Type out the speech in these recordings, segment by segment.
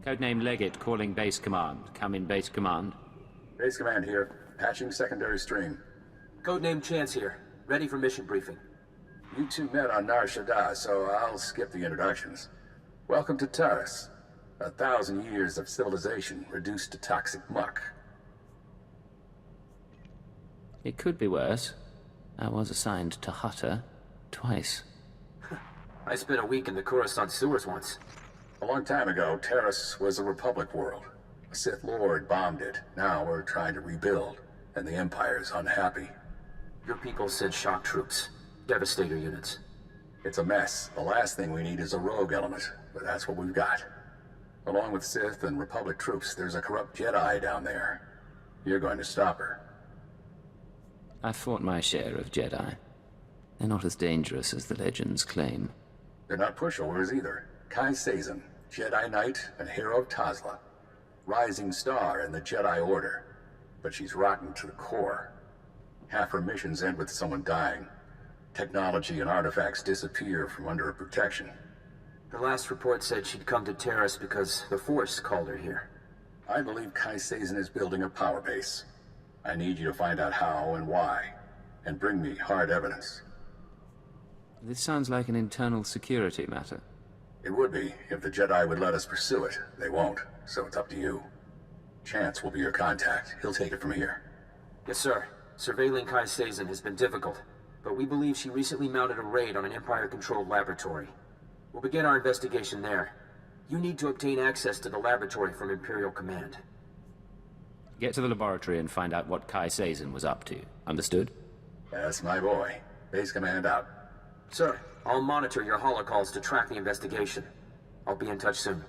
Codename Leggett calling base command. Come in base command. Base command here. Patching secondary stream. Codename Chance here. Ready for mission briefing. You two met on Nar Shaddaa, so I'll skip the introductions. Welcome to Taris. 1,000 years of civilization reduced to toxic muck. It could be worse. I was assigned to Hutter twice. I spent a week in the Coruscant sewers once. A long time ago, Taris was a Republic world. A Sith Lord bombed it. Now we're trying to rebuild, and the Empire's unhappy. Your people sent shock troops. Devastator units. It's a mess. The last thing we need is a rogue element, but that's what we've got. Along with Sith and Republic troops, there's a corrupt Jedi down there. You're going to stop her. I've fought my share of Jedi. They're not as dangerous as the legends claim. They're not pushovers either. Kai Sazin, Jedi Knight and hero of Tazla. Rising star in the Jedi Order. But she's rotten to the core. Half her missions end with someone dying. Technology and artifacts disappear from under her protection. The last report said she'd come to Taris because the Force called her here. I believe Kai Sazin is building a power base. I need you to find out how and why, and bring me hard evidence. This sounds like an internal security matter. It would be, if the Jedi would let us pursue it. They won't, so it's up to you. Chance will be your contact. He'll take it from here. Yes, sir. Surveilling Kai Sazin has been difficult, but we believe she recently mounted a raid on an Empire-controlled laboratory. We'll begin our investigation there. You need to obtain access to the laboratory from Imperial Command. Get to the laboratory and find out what Kai Sazin was up to. Understood? That's my boy. Base command out. Sir, I'll monitor your holocalls to track the investigation. I'll be in touch soon.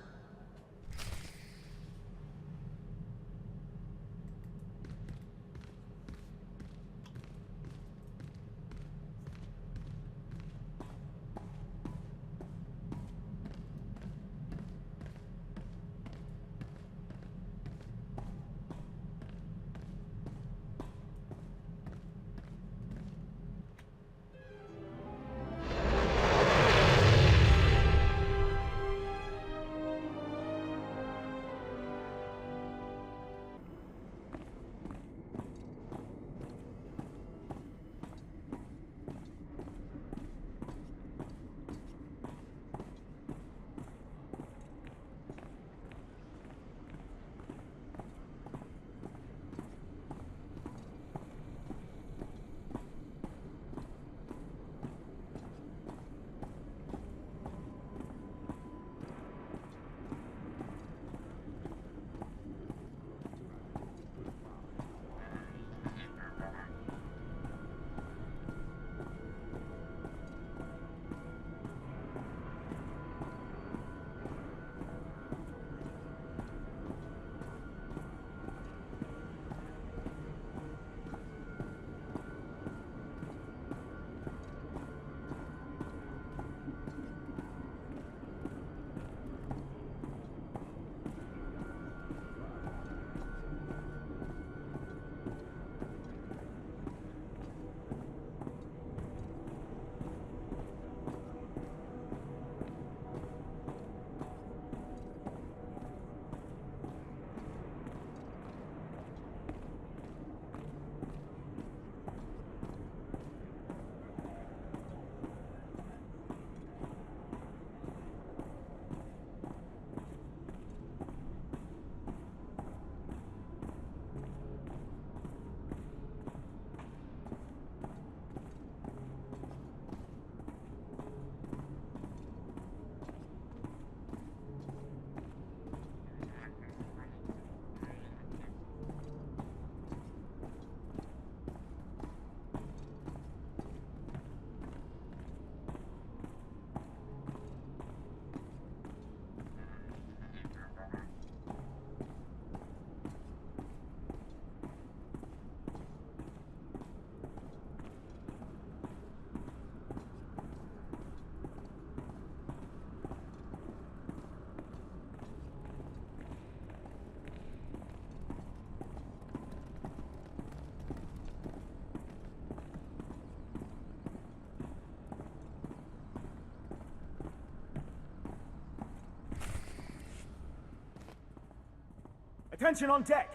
attention on deck!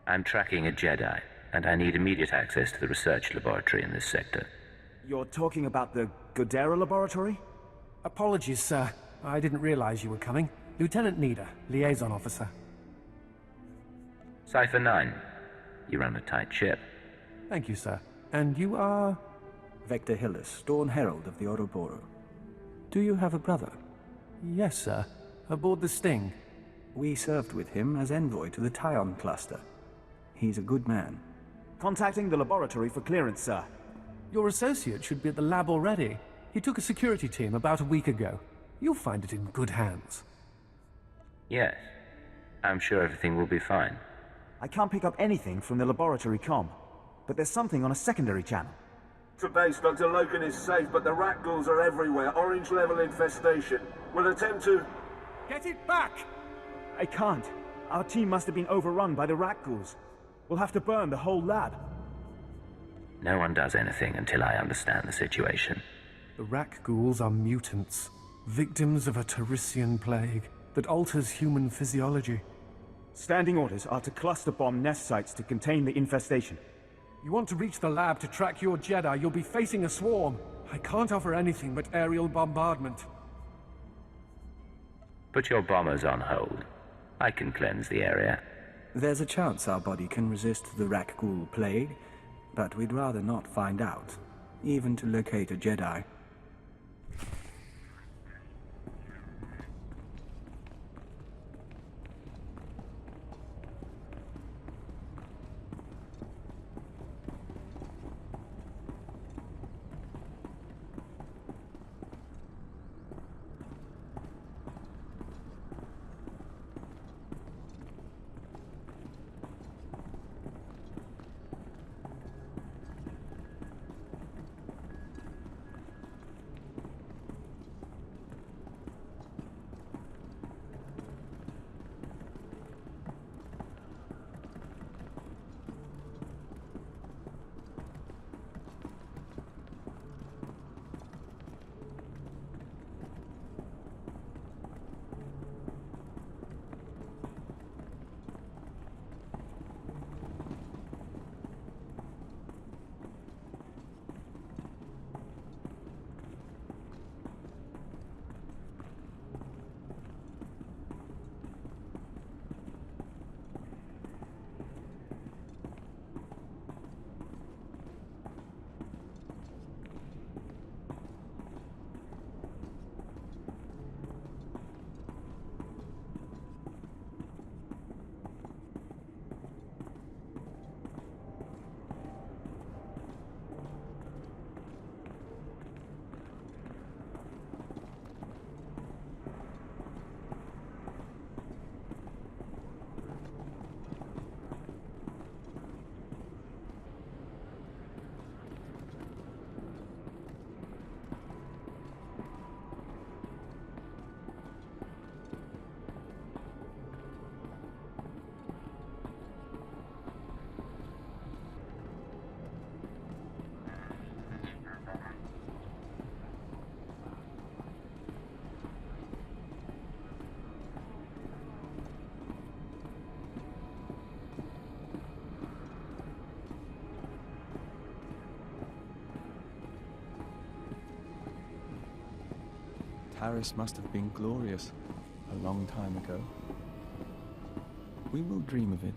I'm tracking a Jedi, and I need immediate access to the research laboratory in this sector. You're talking about the Godera laboratory? Apologies, sir. I didn't realize you were coming. Lieutenant Nida, liaison officer. Cypher 9. You run a tight ship. Thank you, sir. And you are? Vector Hillis, Dawn Herald of the Ouroboros. Do you have a brother? Yes, sir. Aboard the Sting. We served with him as envoy to the Tyon cluster. He's a good man. Contacting the laboratory for clearance, sir. Your associate should be at the lab already. He took a security team about a week ago. You'll find it in good hands. Yes. I'm sure everything will be fine. I can't pick up anything from the laboratory comm, but there's something on a secondary channel. To base, Dr. Logan is safe, but the rat ghouls are everywhere. Orange level infestation. We'll attempt to... Get it back! I can't. Our team must have been overrun by the rat ghouls. We'll have to burn the whole lab. No one does anything until I understand the situation. The Rak ghouls are mutants, victims of a Tarisian plague that alters human physiology. Standing orders are to cluster bomb nest sites to contain the infestation. You want to reach the lab to track your Jedi, you'll be facing a swarm. I can't offer anything but aerial bombardment. Put your bombers on hold. I can cleanse the area. There's a chance our body can resist the rat ghoul plague, but we'd rather not find out, even to locate a Jedi. Taris must have been glorious a long time ago. We will dream of it.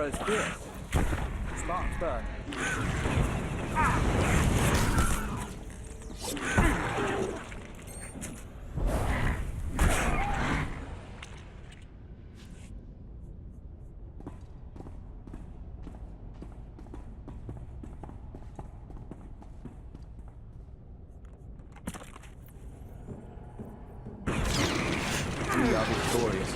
is fierce. Sparks burn. We are victorious.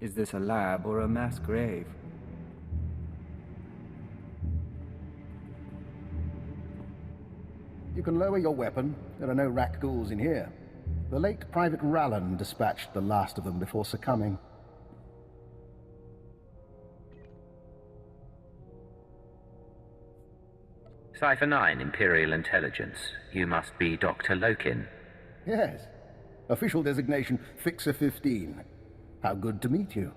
Is this a lab or a mass grave? You can lower your weapon. There are no rat ghouls in here. The late Private Rallan dispatched the last of them before succumbing. Cypher 9, Imperial Intelligence. You must be Dr. Lokin. Yes. Official designation, Fixer 15. How good to meet you.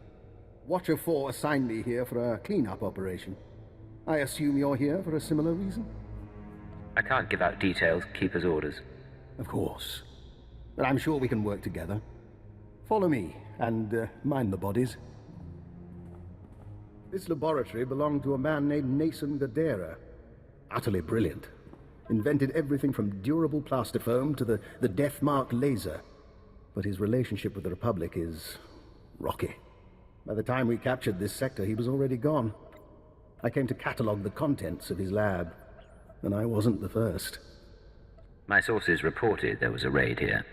Watcher 4 assigned me here for a clean-up operation. I assume you're here for a similar reason? I can't give out details, Keeper's orders. Of course. But I'm sure we can work together. Follow me, and mind the bodies. This laboratory belonged to a man named Nason Gadera. Utterly brilliant. Invented everything from durable plastifoam to the Deathmark laser. But his relationship with the Republic is rocky. By the time we captured this sector, he was already gone. I came to catalog the contents of his lab, and I wasn't the first. My sources reported there was a raid here.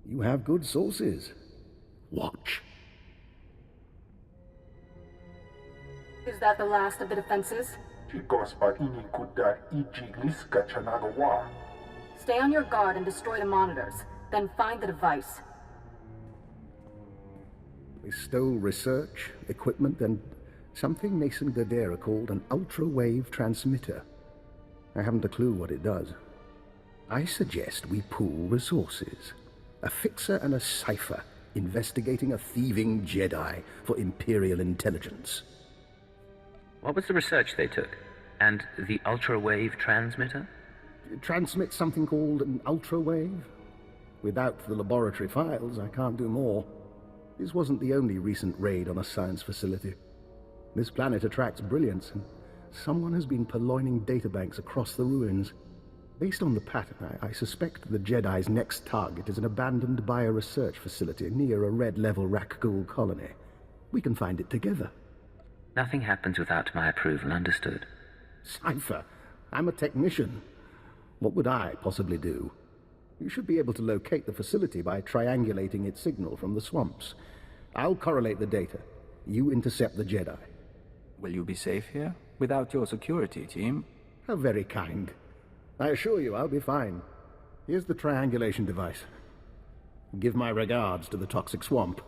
You have good sources. Watch. Is that the last of the defenses? Stay on your guard and destroy the monitors. Then find the device. We stole research, equipment, and something Nason Gadera called an ultra-wave transmitter. I haven't a clue what it does. I suggest we pool resources. A fixer and a cipher investigating a thieving Jedi for Imperial intelligence. What was the research they took? And the ultra-wave transmitter? It transmits something called an ultra-wave. Without the laboratory files, I can't do more. This wasn't the only recent raid on a science facility. This planet attracts brilliance, and someone has been purloining databanks across the ruins. Based on the pattern, I suspect the Jedi's next target is an abandoned bioresearch facility near a red-level Rakghoul colony. We can find it together. Nothing happens without my approval, understood? Cypher, I'm a technician. What would I possibly do? You should be able to locate the facility by triangulating its signal from the swamps. I'll correlate the data. You intercept the Jedi. Will you be safe here? Without your security team? How very kind. I assure you I'll be fine. Here's the triangulation device. Give my regards to the toxic swamp.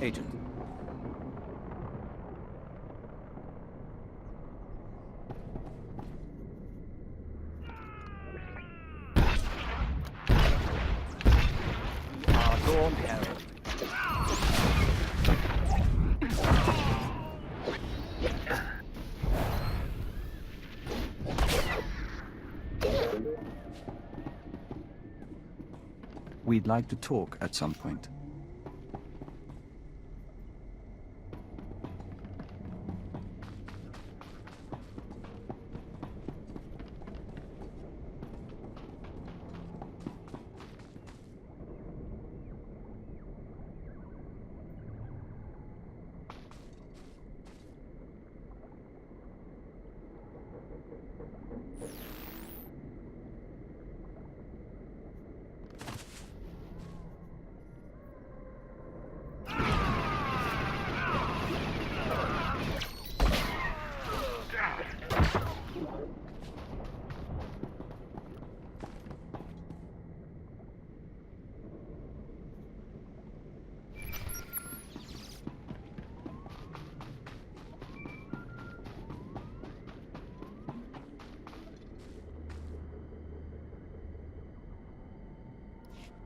Agent. Dawn Herald. We'd like to talk at some point.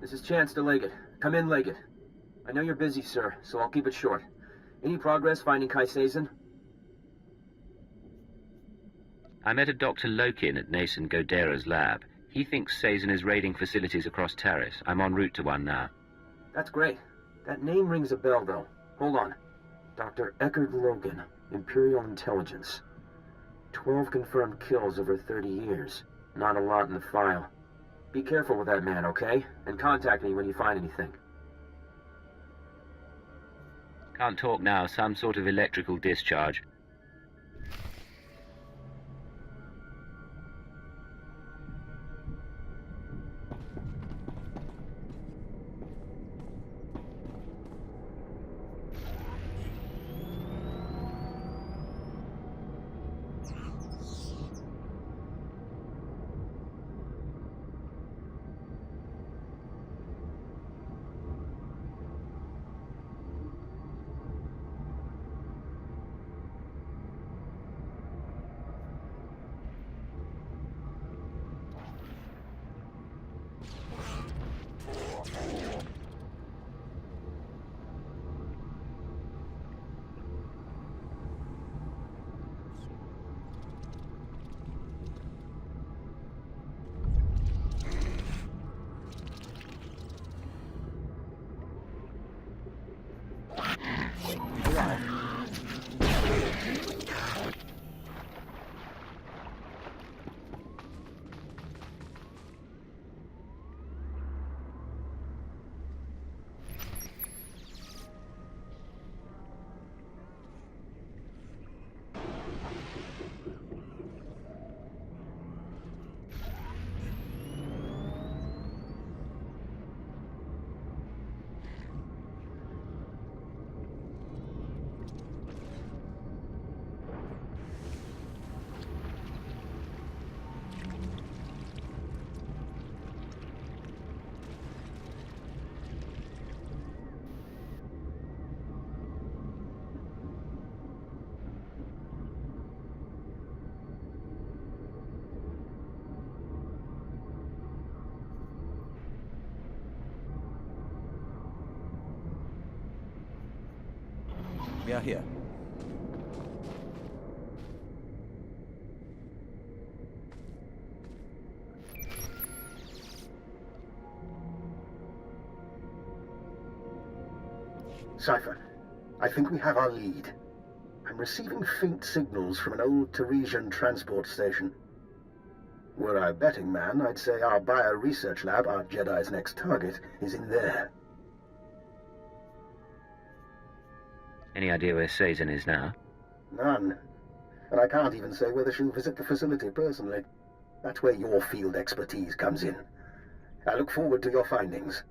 This is Chancellor Leggett. Come in, Leggett. I know you're busy, sir, so I'll keep it short. Any progress finding Kai Sazin? I met a Dr. Lokin at Nason Godera's lab. He thinks Sazin is raiding facilities across Taris. I'm en route to one now. That's great. That name rings a bell, though. Hold on. Dr. Eckard Logan, Imperial Intelligence. 12 confirmed kills over 30 years. Not a lot in the file. Be careful with that man, okay? And contact me when you find anything. Can't talk now. Some sort of electrical discharge. arrived. We are here. Cypher, I think we have our lead. I'm receiving faint signals from an old Teresian transport station. Were I a betting man, I'd say our bio research lab, our Jedi's next target, is in there. Any idea where Sazin is now? None. And I can't even say whether she'll visit the facility personally. That's where your field expertise comes in. I look forward to your findings.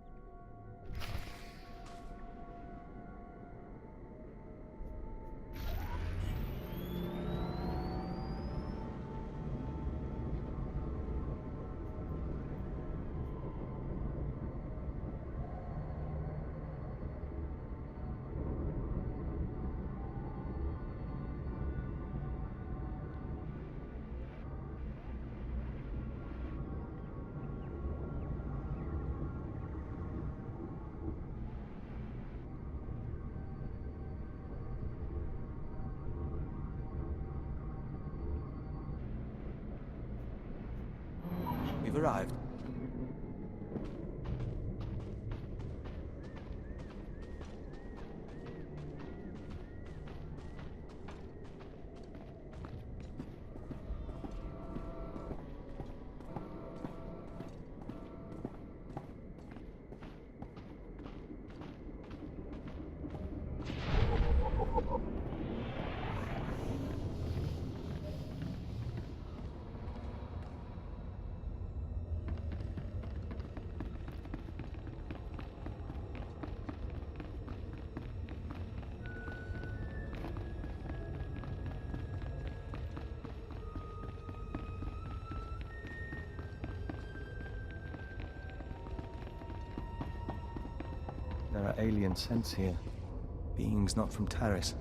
We've arrived. There are alien scents here. Beings not from Taris.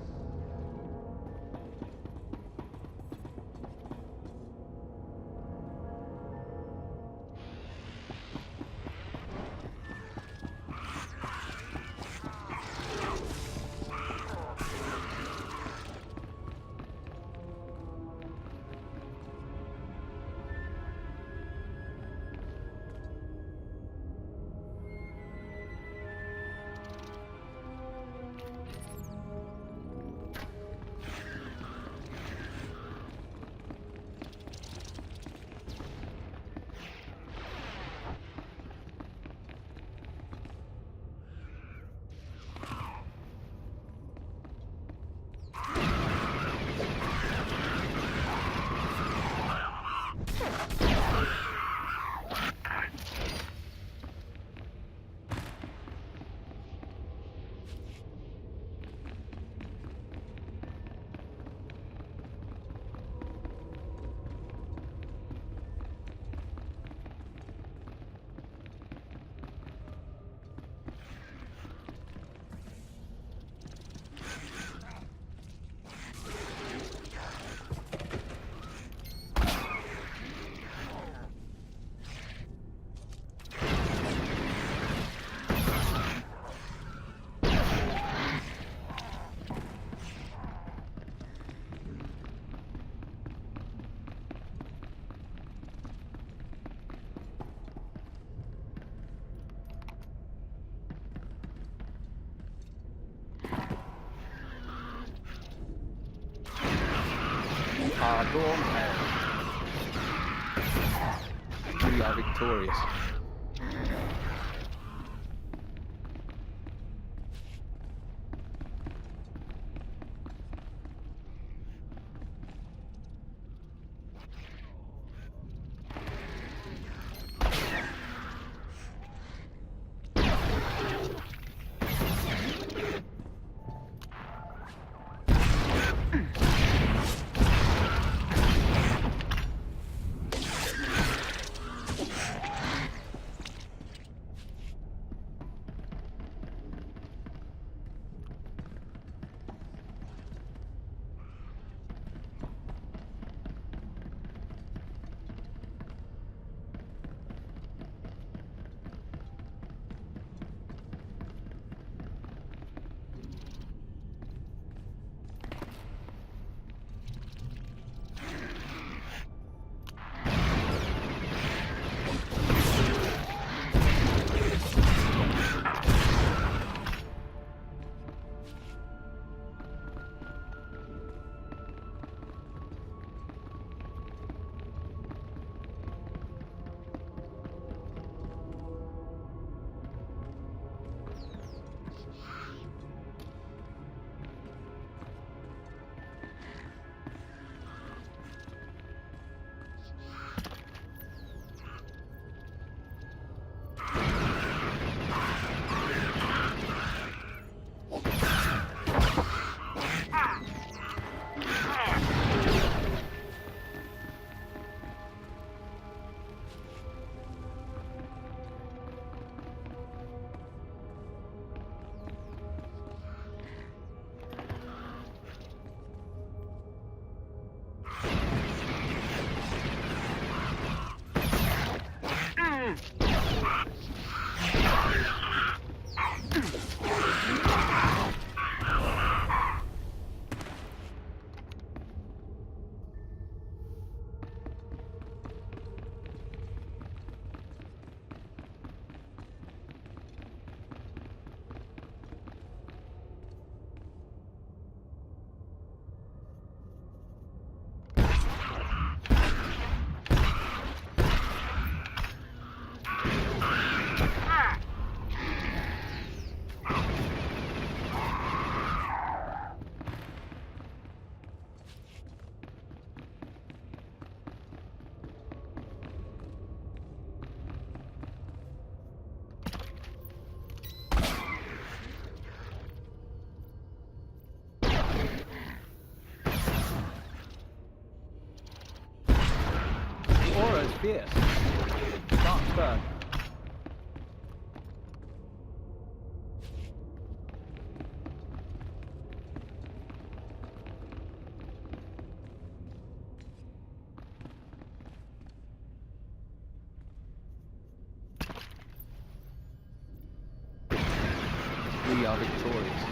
Pardon, we are victorious. Fierce. Mark's burn. We are victorious.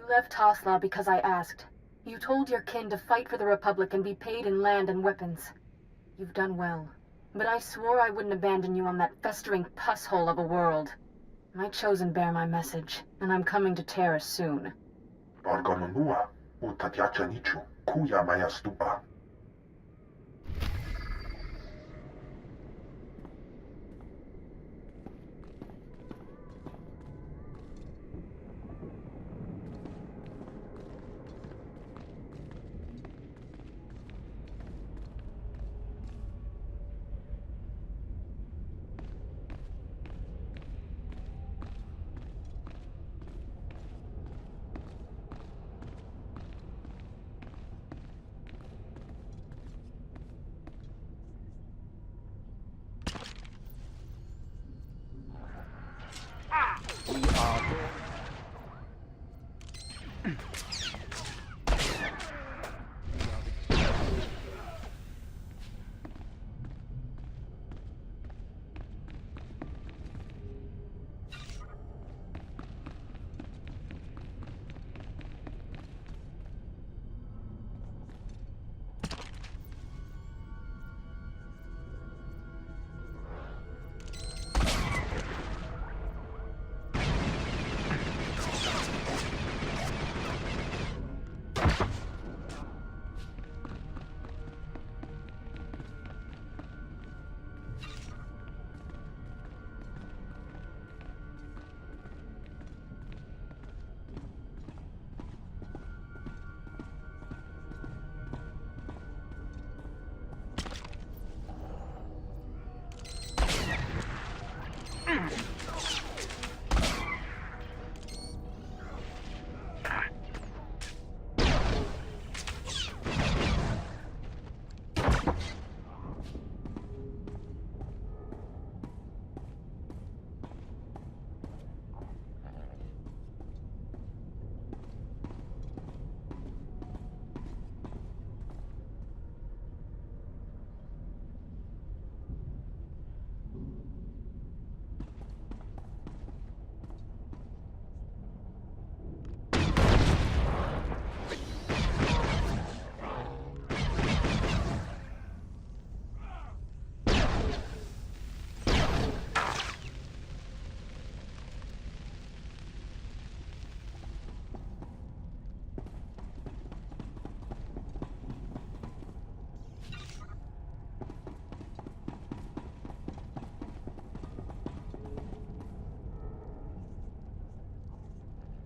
left Tasla because I asked. You told your kin to fight for the Republic and be paid in land and weapons. You've done well. But I swore I wouldn't abandon you on that festering pus hole of a world. My chosen bear my message, and I'm coming to Terra soon. Vargononua, Utatiachanichu, Kuya Maya Stupa.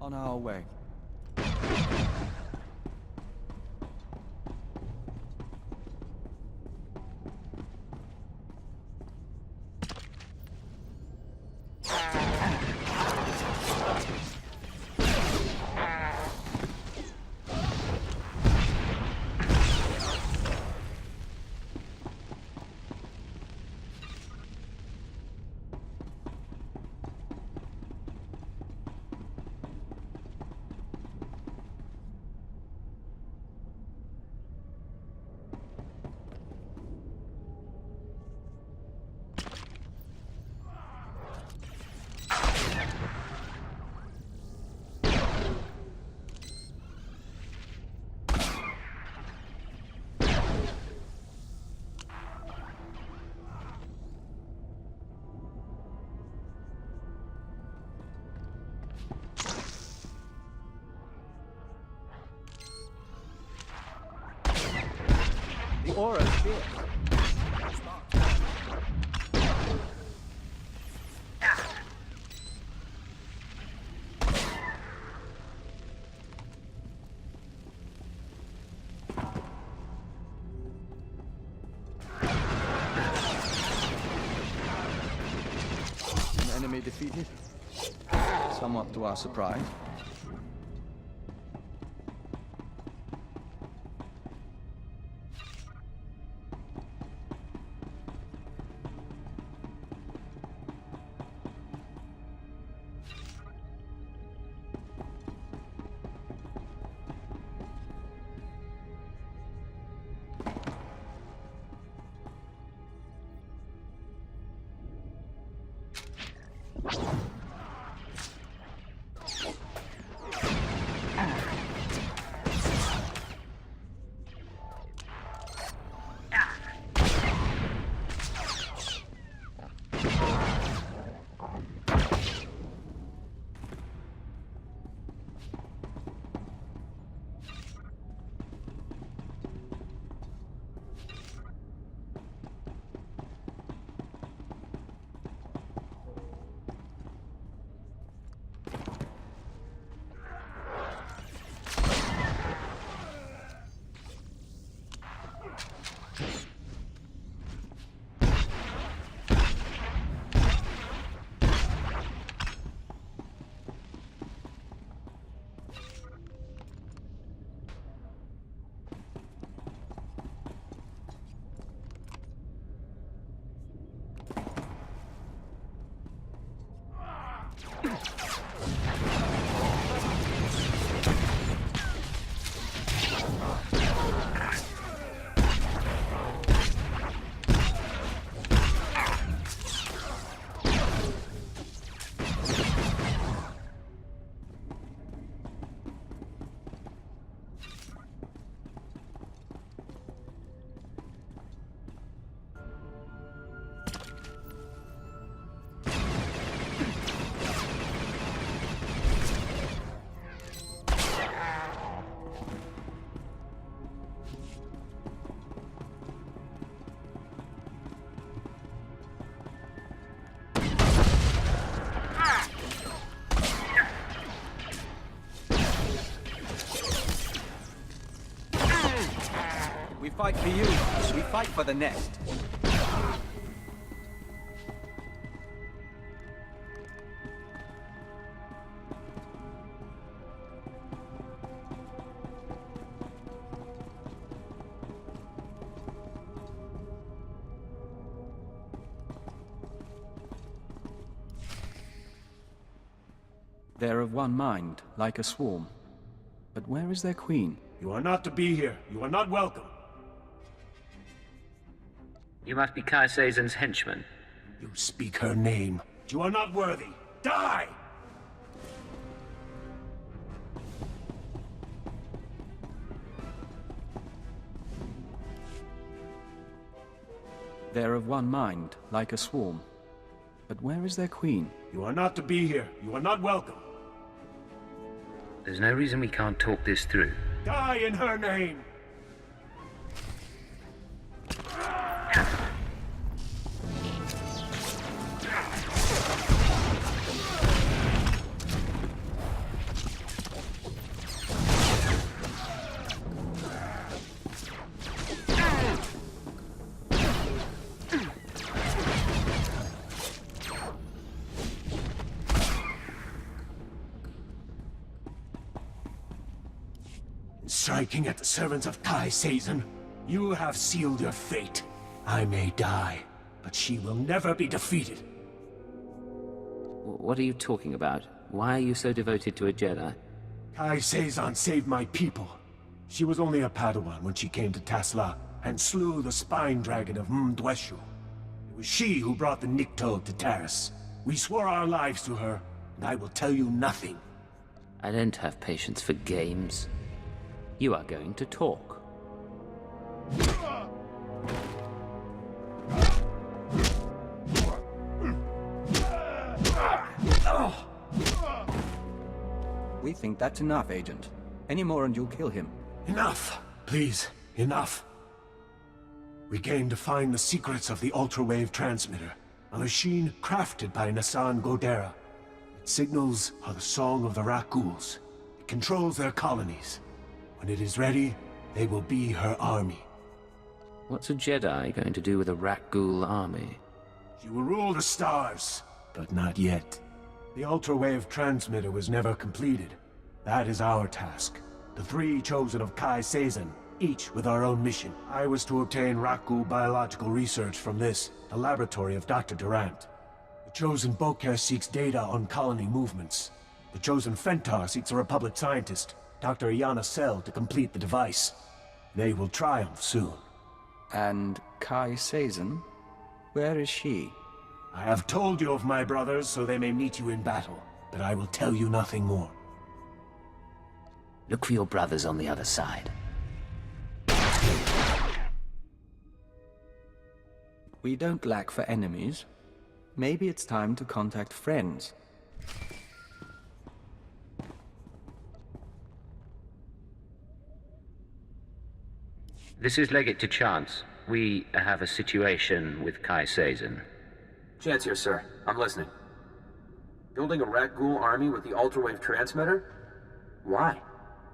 On our way. The aura's here. An enemy defeated? Somewhat to our surprise. We fight for you. We fight for the nest. They're of one mind, like a swarm. But where is their queen? You are not to be here. You are not welcome. You must be Kai Sazon's henchman. You speak her name. You are not worthy. Die! They're of one mind, like a swarm. But where is their queen? You are not to be here. You are not welcome. There's no reason we can't talk this through. Die in her name! Striking at the servants of Kai Sazon, you have sealed your fate. I may die, but she will never be defeated. What are you talking about? Why are you so devoted to a Jedi? Kai Sazon saved my people. She was only a Padawan when she came to Tasla and slew the spine dragon of Mdweshu. It was she who brought the Nikto to Taris. We swore our lives to her, and I will tell you nothing. I don't have patience for games. You are going to talk. We think that's enough, Agent. Any more and you'll kill him. Enough! Please, enough. We came to find the secrets of the Ultrawave Transmitter, a machine crafted by Nassan Godera. Its signals are the song of the Rakghouls. It controls their colonies. When it is ready, they will be her army. What's a Jedi going to do with a Rakghoul army? She will rule the stars, but not yet. The Ultrawave Transmitter was never completed. That is our task. The three chosen of Kai Sazon, each with our own mission. I was to obtain Rakghoul biological research from this, the laboratory of Dr. Durant. The chosen Bokeh seeks data on colony movements. The chosen Fentar seeks a Republic scientist, Dr. Iana Sell, to complete the device. They will triumph soon. And Kai Sazon? Where is she? I have told you of my brothers so they may meet you in battle, but I will tell you nothing more. Look for your brothers on the other side. We don't lack for enemies. Maybe it's time to contact friends. This is Legate to Chance. We have a situation with Kai Sazon. Chance here, sir. I'm listening. Building a Rakghoul army with the Ultrawave Transmitter? Why?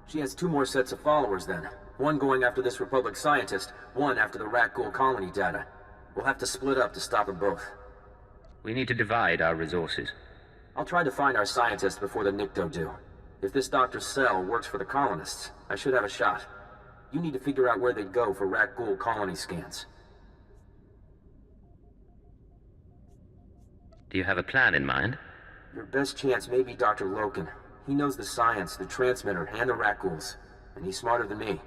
She has 2 more sets of followers then. One going after this Republic scientist, one after the Rakghoul colony data. We'll have to split up to stop them both. We need to divide our resources. I'll try to find our scientists before the Nikto do. If this Dr. Sell works for the colonists, I should have a shot. You need to figure out where they'd go for Rakghoul colony scans. Do you have a plan in mind? Your best chance may be Dr. Loken. He knows the science, the transmitter, and the Rakghouls. And he's smarter than me.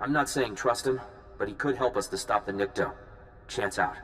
I'm not saying trust him, but he could help us to stop the Nikto. Chance out.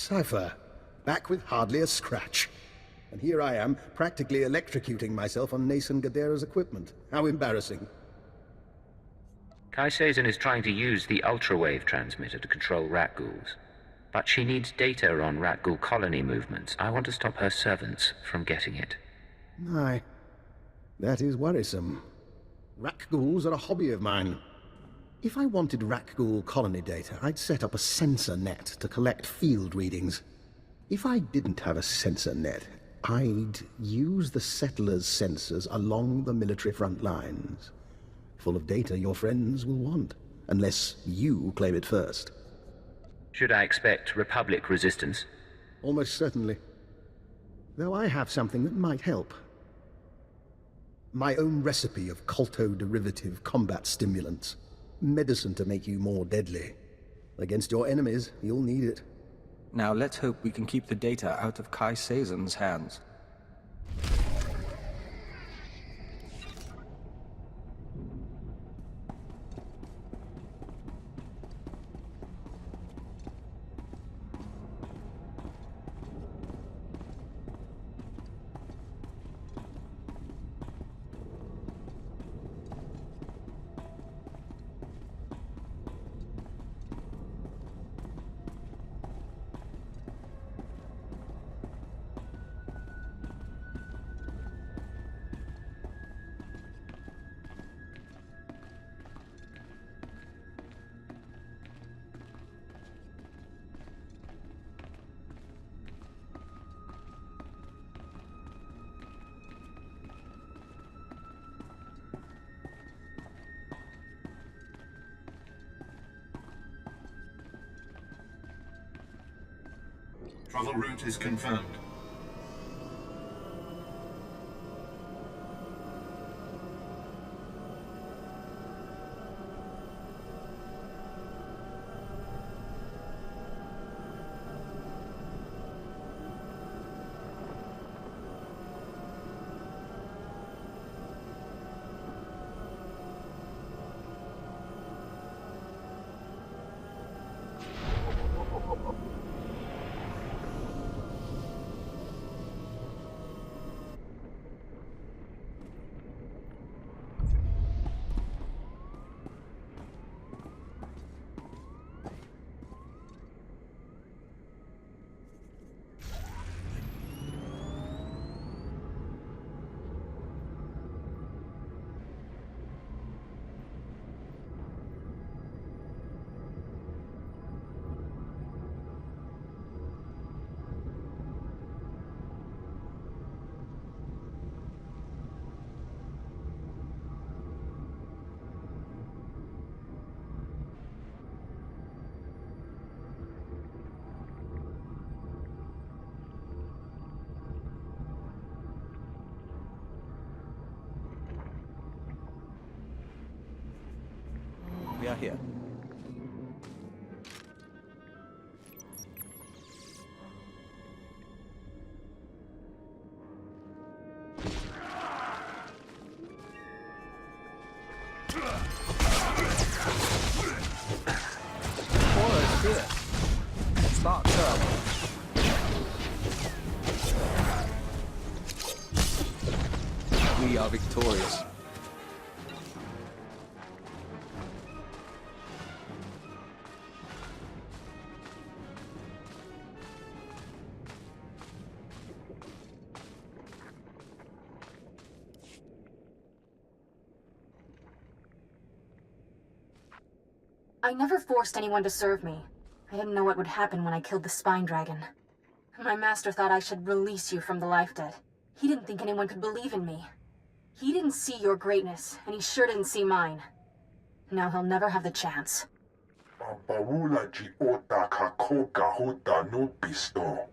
Cypher, back with hardly a scratch. And here I am, practically electrocuting myself on Nason Gadera's equipment. How embarrassing. Kai Sazin is trying to use the ultrawave transmitter to control rat ghouls. But she needs data on rat ghoul colony movements. I want to stop her servants from getting it. Aye. That is worrisome. Rat ghouls are a hobby of mine. If I wanted rat ghoul colony data, I'd set up a sensor net to collect field readings. If I didn't have a sensor net, I'd use the settlers' sensors along the military front lines. Full of data your friends will want, unless you claim it first. Should I expect Republic resistance? Almost certainly. Though I have something that might help. My own recipe of colto-derivative combat stimulants. Medicine to make you more deadly. Against your enemies, you'll need it. Now let's hope we can keep the data out of Kai Sazen's hands. Travel route is confirmed. We are here. Horror is here. Sparks up. We are victorious. I never forced anyone to serve me. I didn't know what would happen when I killed the Spine Dragon. My master thought I should release you from the Life Debt. He didn't think anyone could believe in me. He didn't see your greatness, and he sure didn't see mine. Now he'll never have the chance. Papaula ji ota kakoka hota no pisto.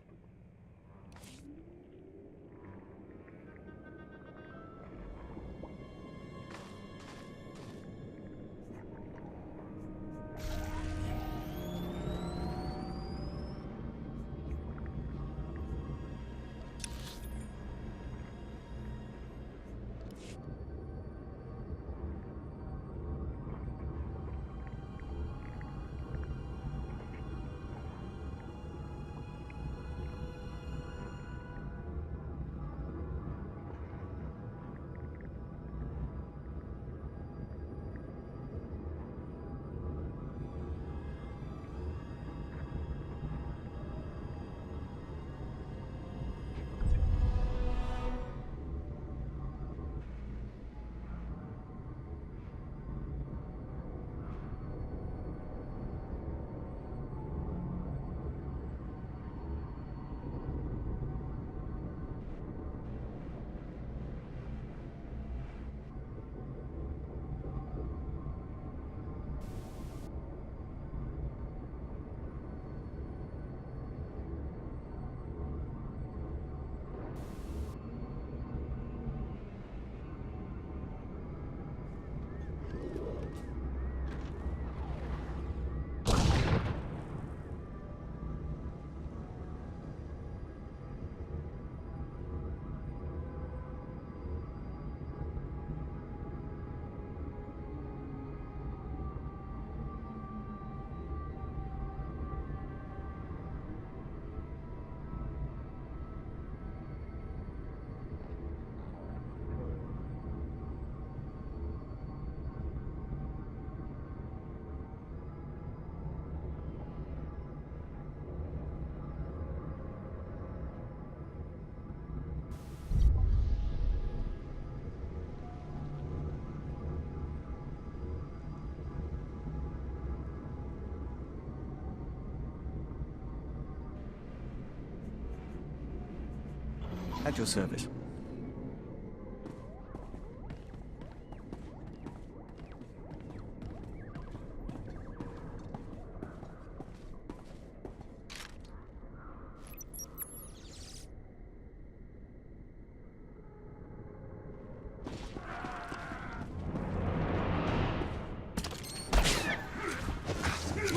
At your service.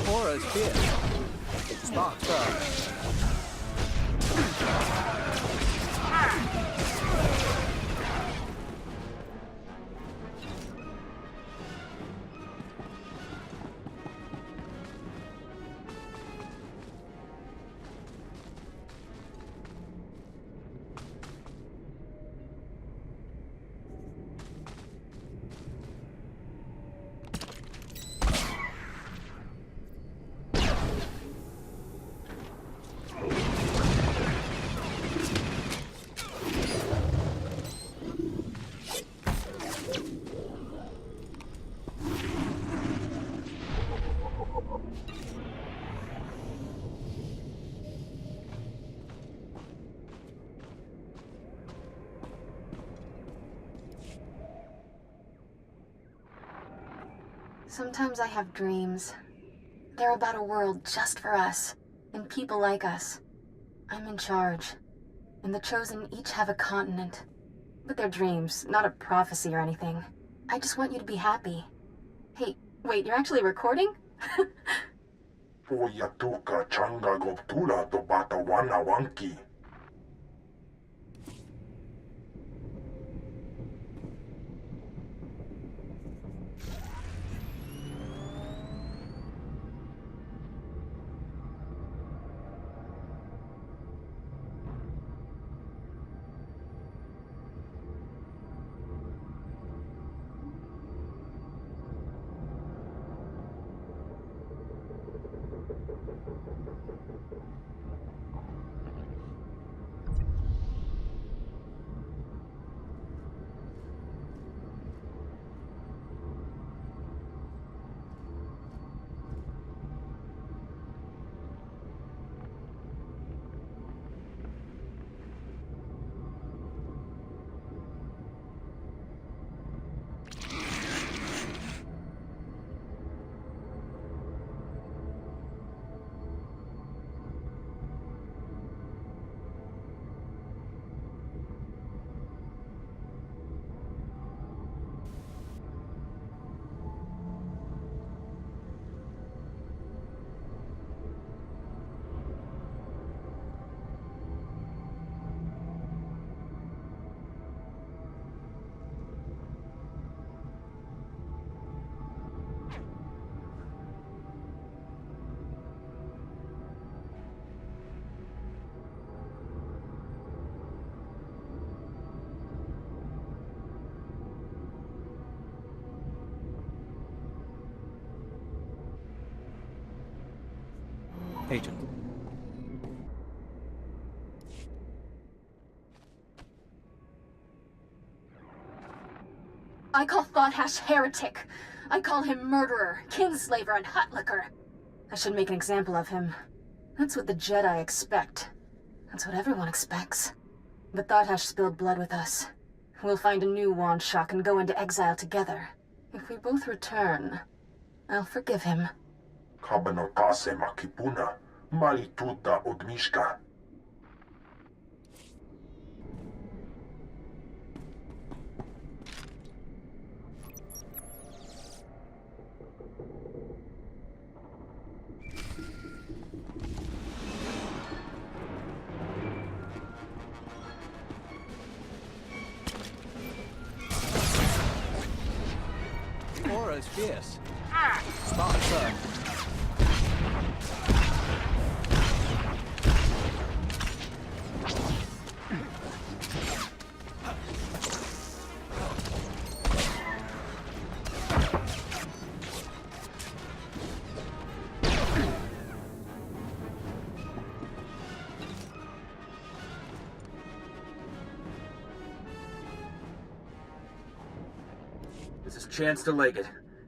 Aura's here. Spark first. Sometimes I have dreams. They're about a world just for us, and people like us. I'm in charge, and the Chosen each have a continent. But they're dreams, not a prophecy or anything. I just want you to be happy. Hey, wait, you're actually recording? Poja tuka changa goptula to bata wana wanki. Agent. I call Thought-Hash heretic. I call him murderer, kinslaver, and hutlicker. I should make an example of him. That's what the Jedi expect. That's what everyone expects. But Thought-Hash spilled blood with us. We'll find a new Wand Shock and go into exile together. If we both return, I'll forgive him. Kabano tase makipuna, mali tuta odmishka. Aura's fierce. Spark first. This is Chance to Leggett.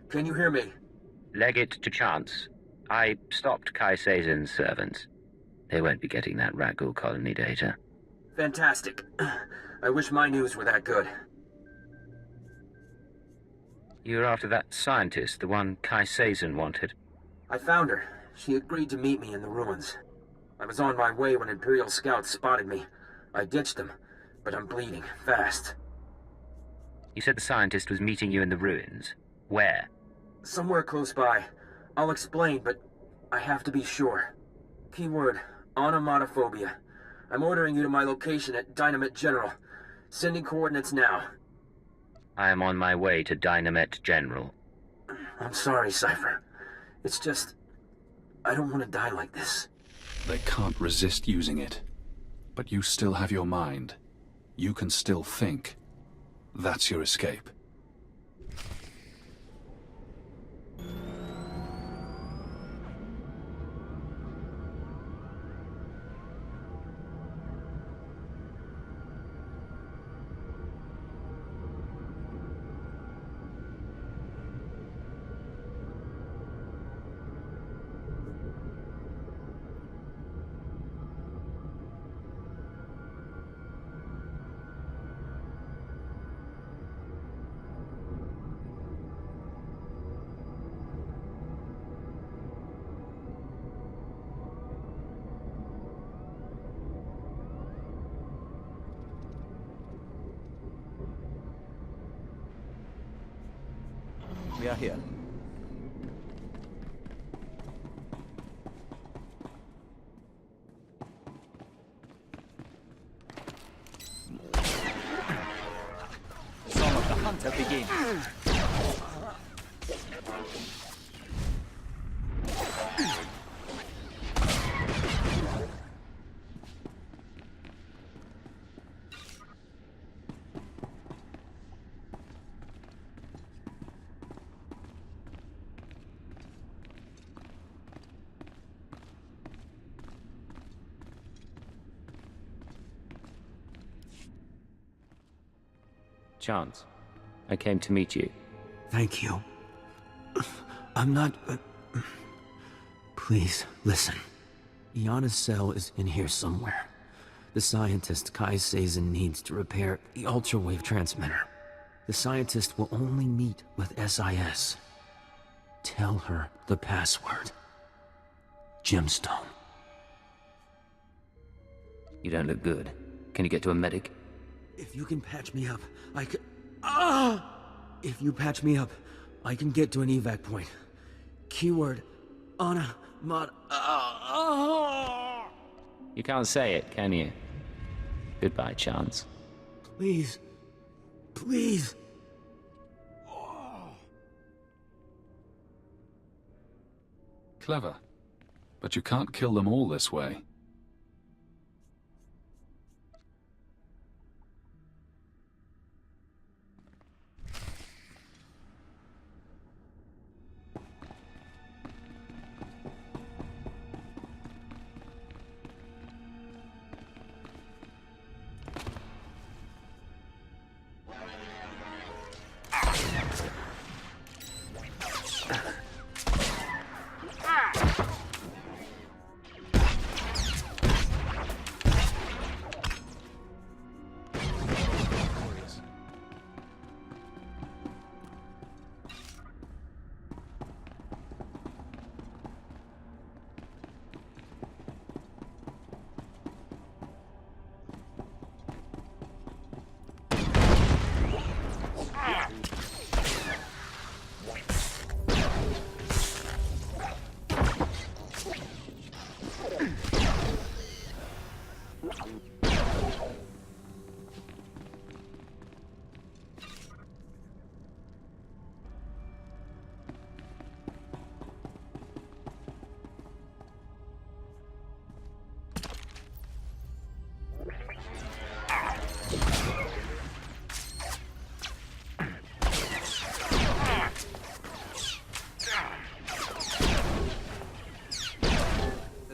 Can you hear me? Leggett to Chance. I stopped Kai Sazon's servants. They won't be getting that Rat Ghoul colony data. Fantastic. I wish my news were that good. You're after that scientist, the one Kai Sazin wanted. I found her. She agreed to meet me in the ruins. I was on my way when Imperial scouts spotted me. I ditched them, but I'm bleeding fast. You said the scientist was meeting you in the ruins. Where? Somewhere close by. I'll explain, but I have to be sure. Keyword, onomatophobia. I'm ordering you to my location at Dynamite General. Sending coordinates now. I am on my way to Dynamite General. I'm sorry, Cypher. It's just... I don't want to die like this. They can't resist using it. But you still have your mind. You can still think. That's your escape. We are here. Song of the Hunter begins. Chance, I came to meet you. Thank you. I'm not... Please, listen. Iana's cell is in here somewhere. The scientist Kai Sazin needs to repair the ultra-wave transmitter. The scientist will only meet with SIS. Tell her the password. Gemstone. You don't look good. Can you get to a medic? If you can patch me up, I can... If you patch me up, I can get to an evac point. Keyword, Anna, Mod... You can't say it, can you? Goodbye, Chance. Please. Please. Clever. But you can't kill them all this way.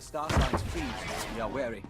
Star signs freeze. We are wary.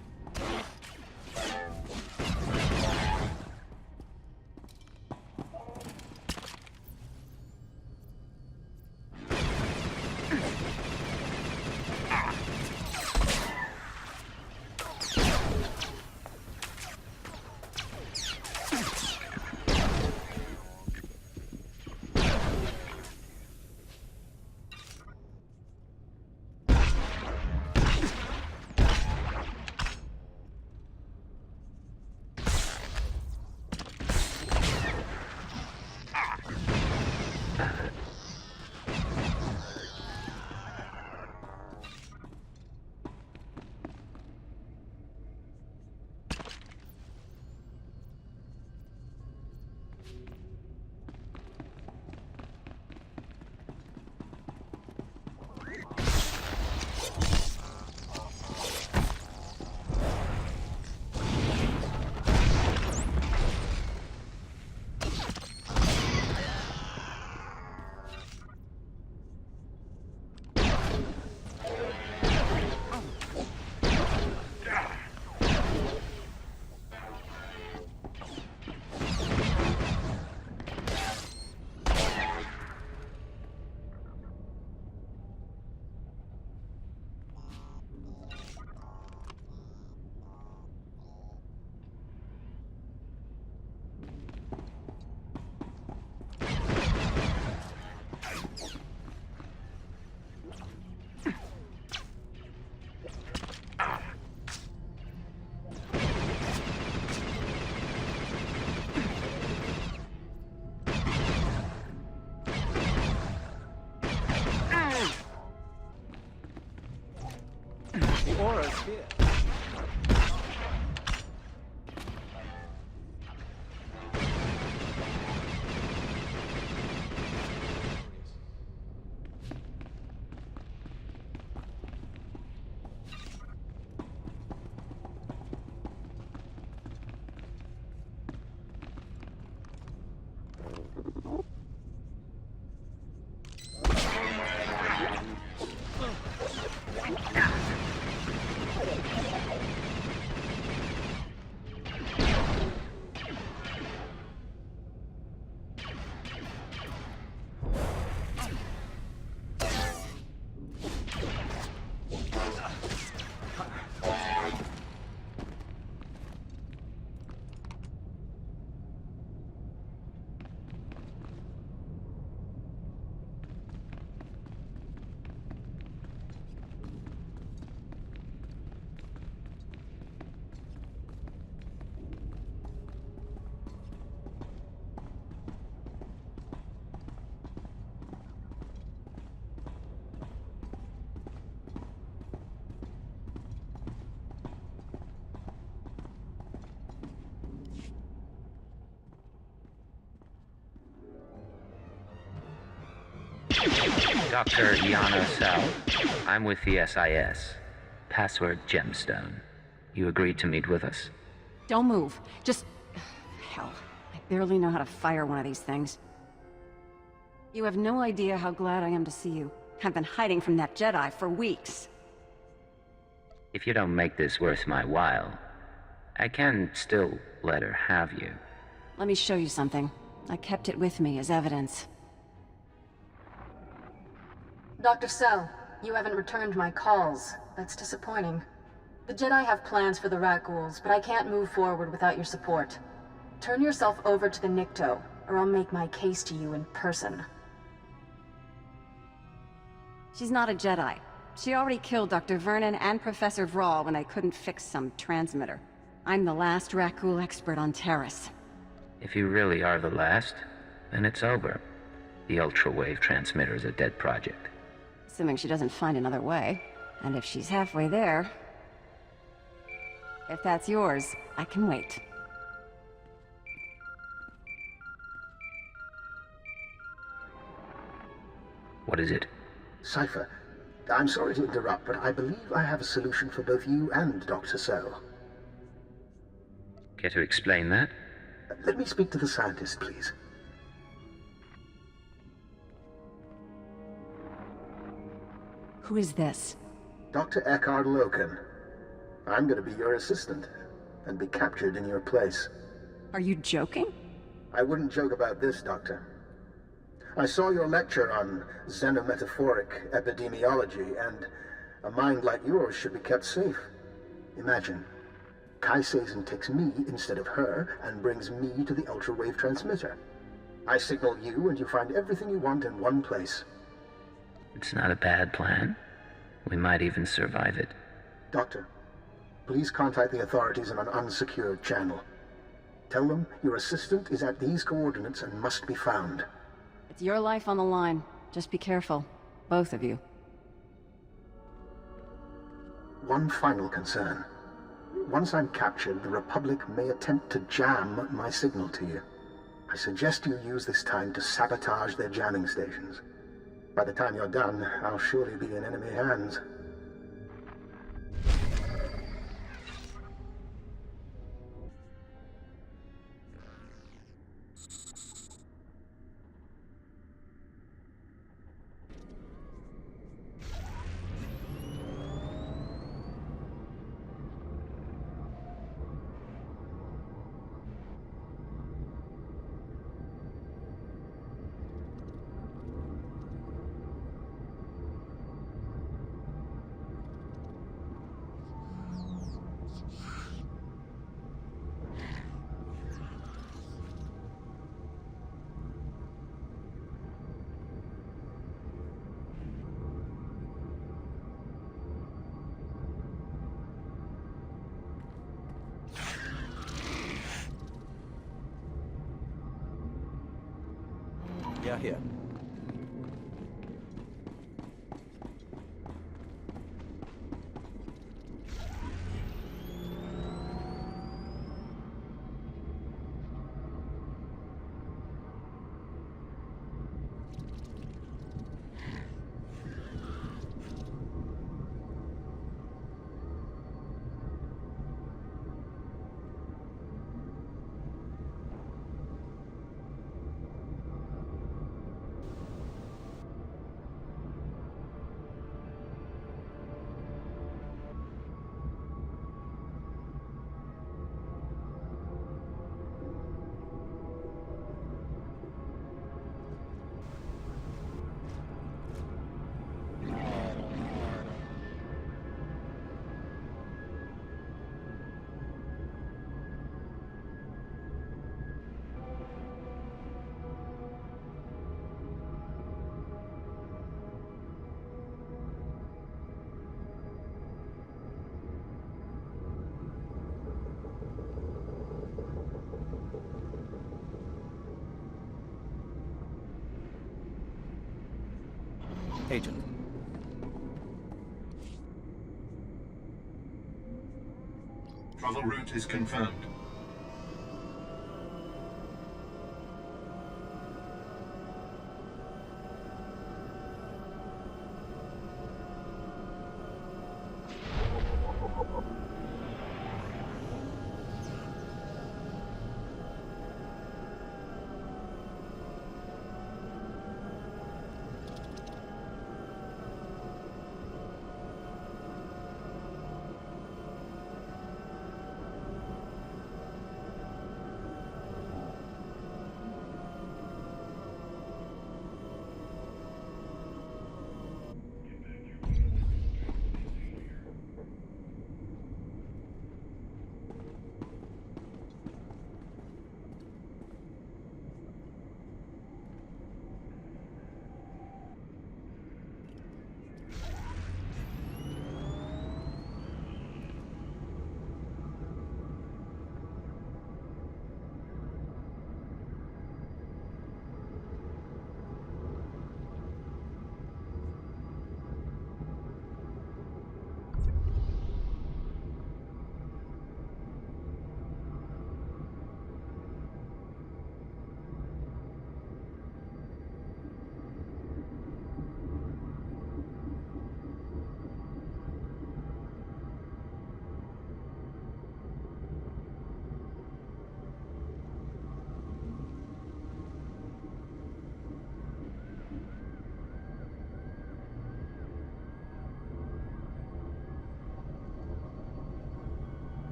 here. Dr. Yano Cell. I'm with the SIS. Password Gemstone. You agreed to meet with us. Don't move. Just... Hell, I barely know how to fire one of these things. You have no idea how glad I am to see you. I've been hiding from that Jedi for weeks. If you don't make this worth my while, I can still let her have you. Let me show you something. I kept it with me as evidence. Dr. Cell, you haven't returned my calls. That's disappointing. The Jedi have plans for the Rat Ghouls, but I can't move forward without your support. Turn yourself over to the Nikto, or I'll make my case to you in person. She's not a Jedi. She already killed Dr. Vernon and Professor Vrawl when they couldn't fix some transmitter. I'm the last Rat Ghoul expert on Terrace. If you really are the last, then it's over. The Ultra-Wave transmitter is a dead project. Assuming she doesn't find another way. And if she's halfway there... If that's yours, I can wait. What is it? Cypher, I'm sorry to interrupt, but I believe I have a solution for both you and Dr. Cell. Care to explain that? Let me speak to the scientist, please. Who is this? Dr. Eckhard Loken. I'm going to be your assistant, and be captured in your place. Are you joking? I wouldn't joke about this, Doctor. I saw your lecture on xenometaphoric epidemiology, and a mind like yours should be kept safe. Imagine, Kai Sazin takes me instead of her, and brings me to the Ultra-Wave transmitter. I signal you, and you find everything you want in one place. It's not a bad plan. We might even survive it. Doctor, please contact the authorities on an unsecured channel. Tell them your assistant is at these coordinates and must be found. It's your life on the line. Just be careful. Both of you. One final concern. Once I'm captured, the Republic may attempt to jam my signal to you. I suggest you use this time to sabotage their jamming stations. By the time you're done, I'll surely be in enemy hands. Yeah, here. Agent. Travel route is confirmed.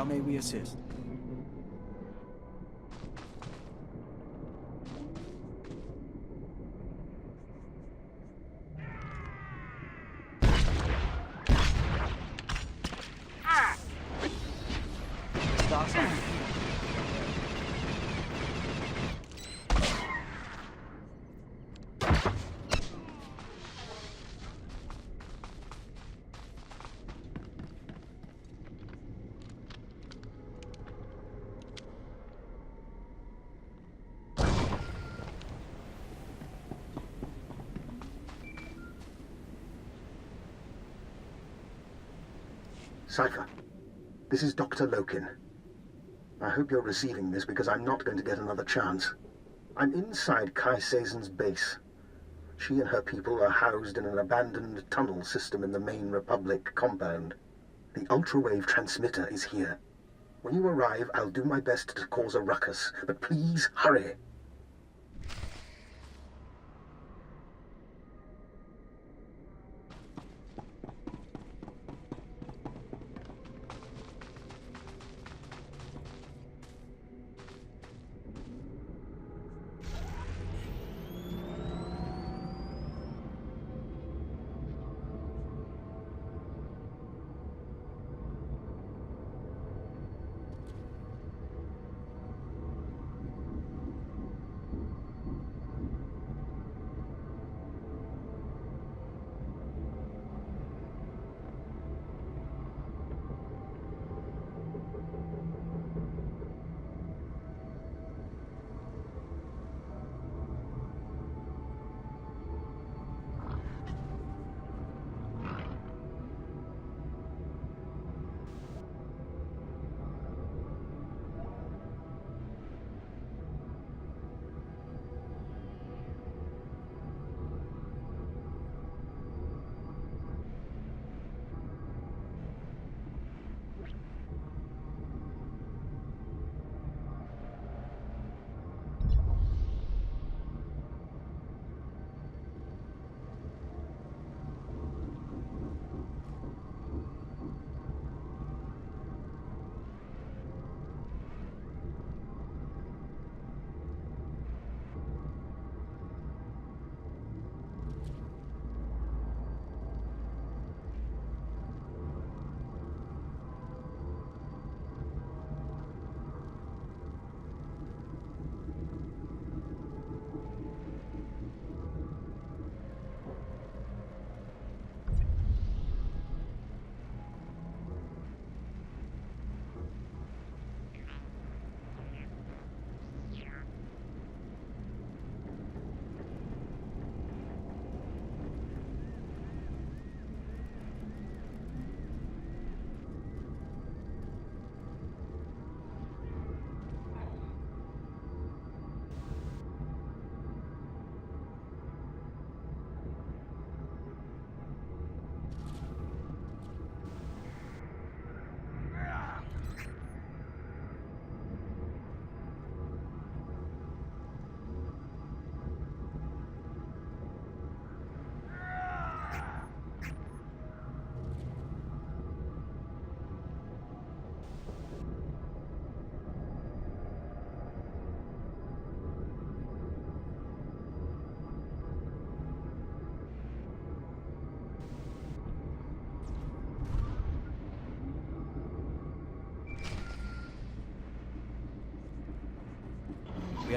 How may we assist? Cypher, this is Dr. Lokin. I hope you're receiving this because I'm not going to get another chance. I'm inside Kai Sazon's base. She and her people are housed in an abandoned tunnel system in the main Republic compound. The ultrawave transmitter is here. When you arrive, I'll do my best to cause a ruckus, but please hurry.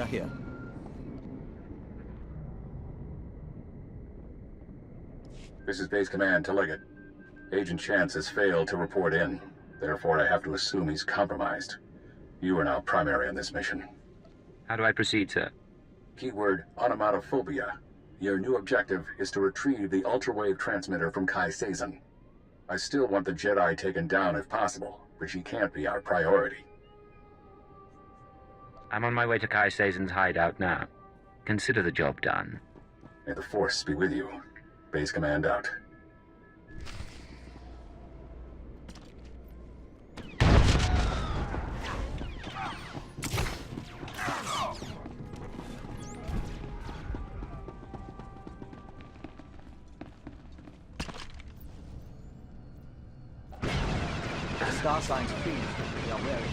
Yeah, here. This is Base Command to Liggett. Agent Chance has failed to report in. Therefore, I have to assume he's compromised. You are now primary on this mission. How do I proceed, sir? Keyword, onomatophobia. Your new objective is to retrieve the ultrawave transmitter from Kai Sazin. I still want the Jedi taken down if possible, but she can't be our priority. I'm on my way to Kai Sazen's hideout now. Consider the job done. May the Force be with you. Base Command out. The star signs freeze. We are wary.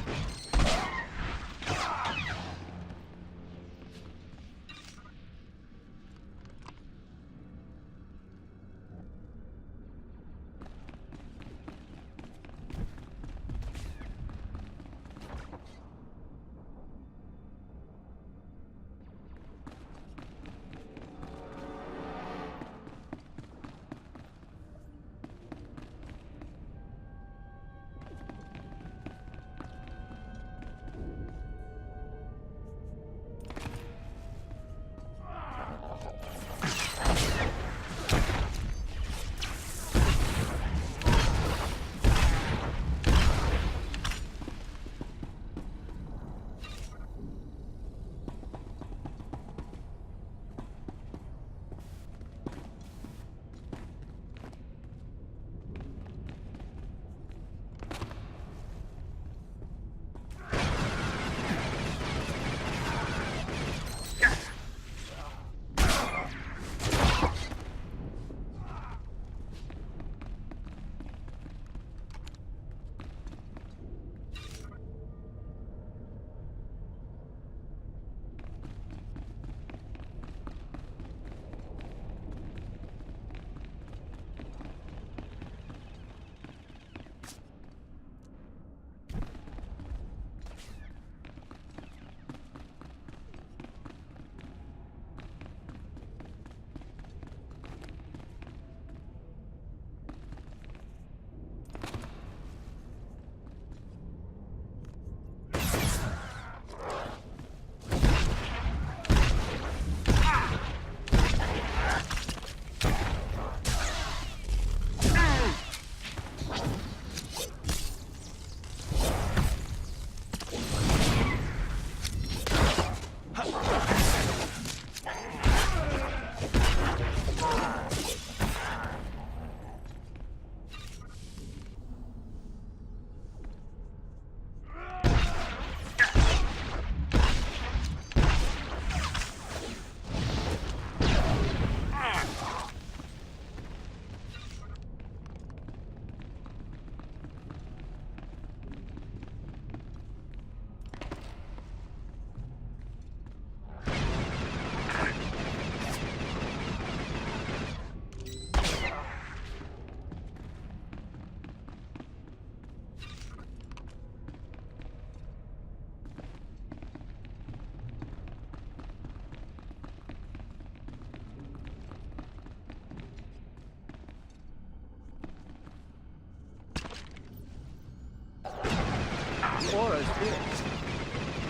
Aura's here.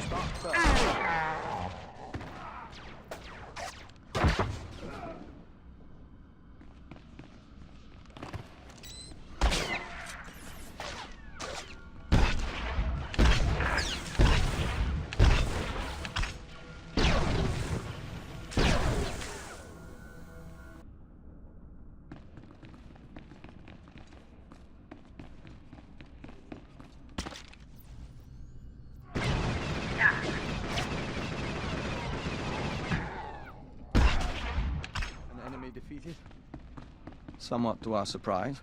Stop first. Defeated? Somewhat to our surprise.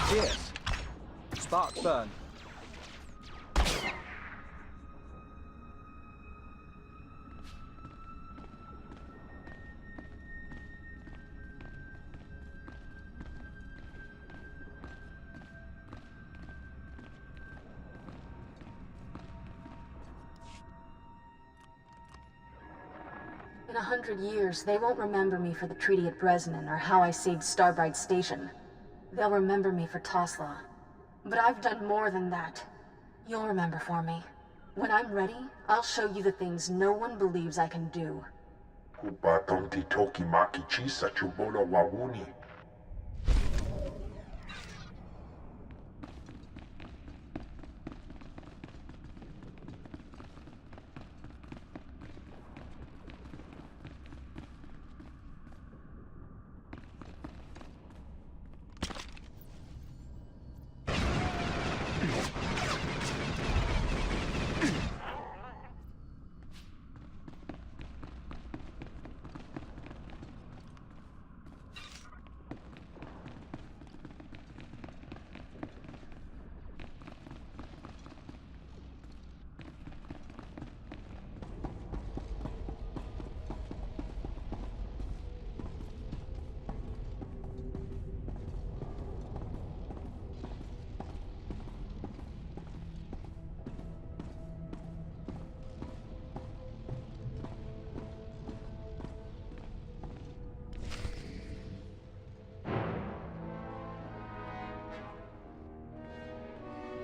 Cheers. Sparks burn. In 100 years, they won't remember me for the treaty at Bresnan or how I saved Starbright Station. They'll remember me for Tosla. But I've done more than that. You'll remember for me. When I'm ready, I'll show you the things no one believes I can do. Kubatonti toki maki chisa chubolo wawuni.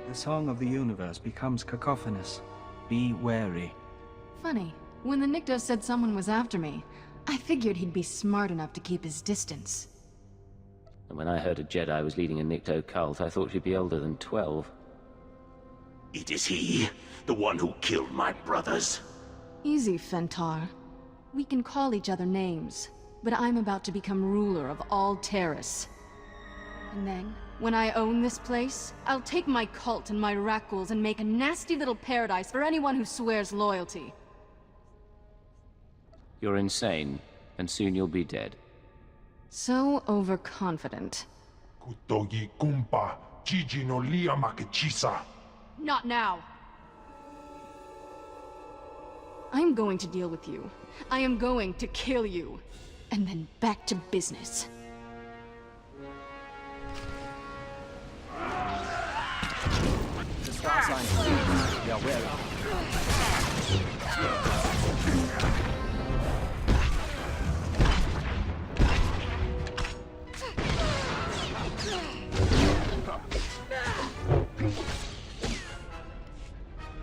The song of the universe becomes cacophonous. Be wary. Funny. When the Nikto said someone was after me, I figured he'd be smart enough to keep his distance. And when I heard a Jedi was leading a Nikto cult, I thought she'd be older than 12. It is he, the one who killed my brothers. Easy, Fentar. We can call each other names, but I'm about to become ruler of all Terrace. And then, when I own this place, I'll take my cult and my Rakghouls and make a nasty little paradise for anyone who swears loyalty. You're insane, and soon you'll be dead. So overconfident. Kutogi kumpa Gigi no lia makechisa. Not now! I'm going to deal with you. I am going to kill you. And then back to business. The star signs. We are wary.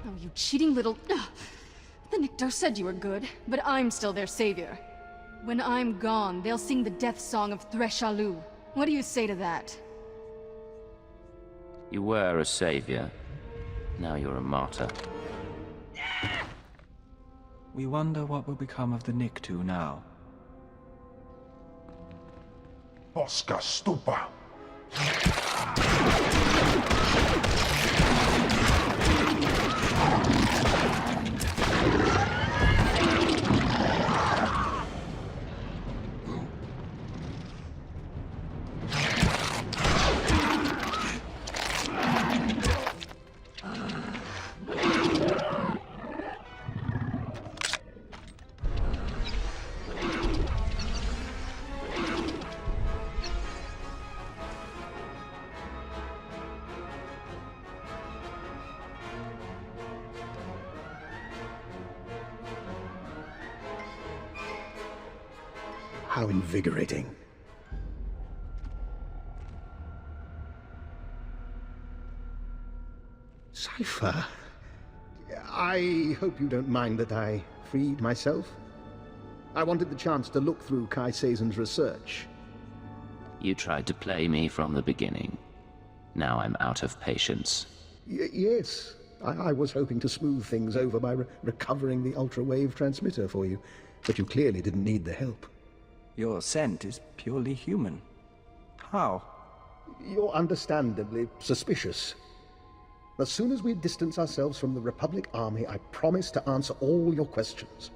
Oh, you cheating little... The Nikto said you were good, but I'm still their savior. When I'm gone, they'll sing the death song of Threshalu. What do you say to that? You were a savior. Now you're a martyr. We wonder what will become of the Nikto now. Posca stupa. How invigorating. Cypher, I hope you don't mind that I freed myself. I wanted the chance to look through Kai Sazon's research. You tried to play me from the beginning. Now I'm out of patience. Yes, I was hoping to smooth things over by recovering the ultra-wave transmitter for you, but you clearly didn't need the help. Your scent is purely human. How? You're understandably suspicious. As soon as we distance ourselves from the Republic Army, I promise to answer all your questions.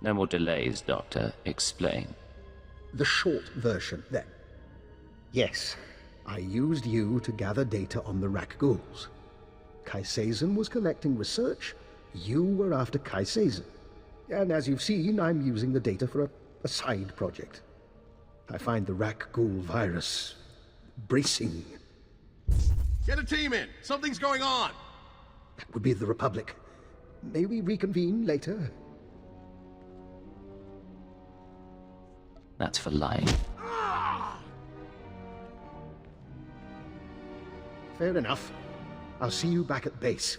No more delays, Doctor. Explain. The short version, then. Yes, I used you to gather data on the Rakghouls. Kai Sazin was collecting research, you were after Kai Sazin. And as you've seen, I'm using the data for a side project. I find the Rakghoul virus bracing. Get a team in! Something's going on! That would be the Republic. May we reconvene later? That's for lying. Fair enough. I'll see you back at base.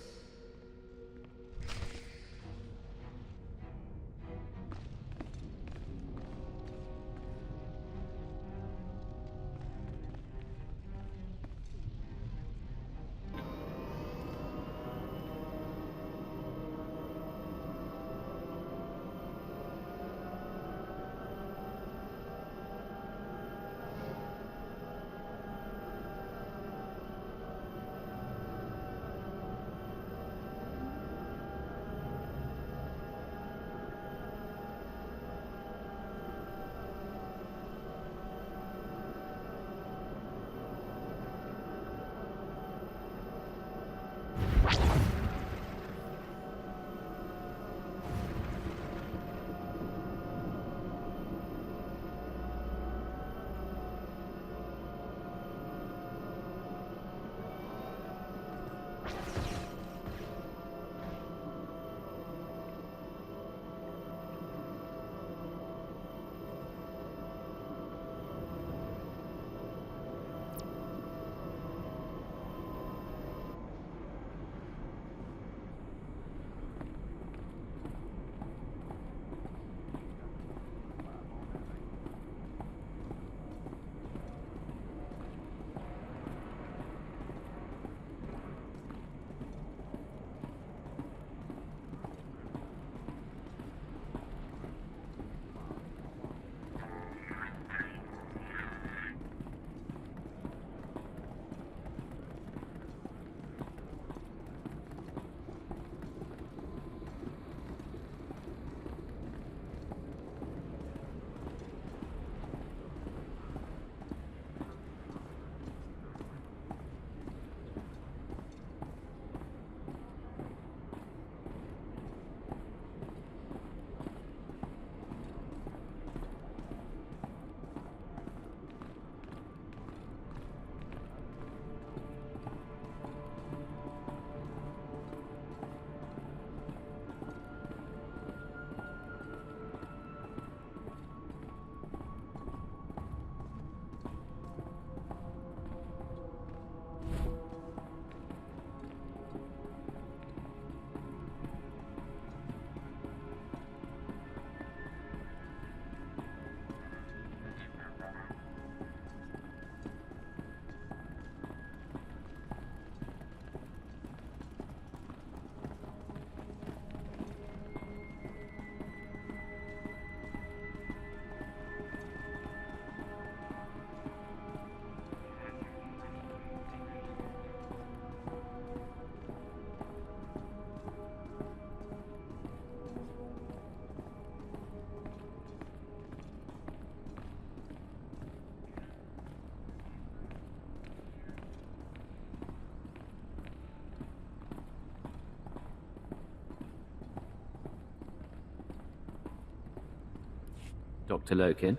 Dr. Lokin?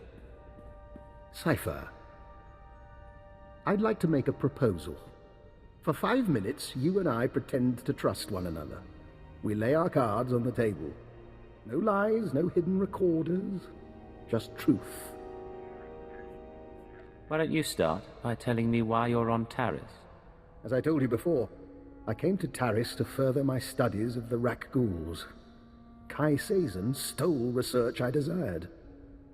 Cypher. I'd like to make a proposal. For 5 minutes, you and I pretend to trust one another. We lay our cards on the table. No lies, no hidden recorders. Just truth. Why don't you start by telling me why you're on Taris? As I told you before, I came to Taris to further my studies of the Rakghouls. Kai Sazin stole research I desired.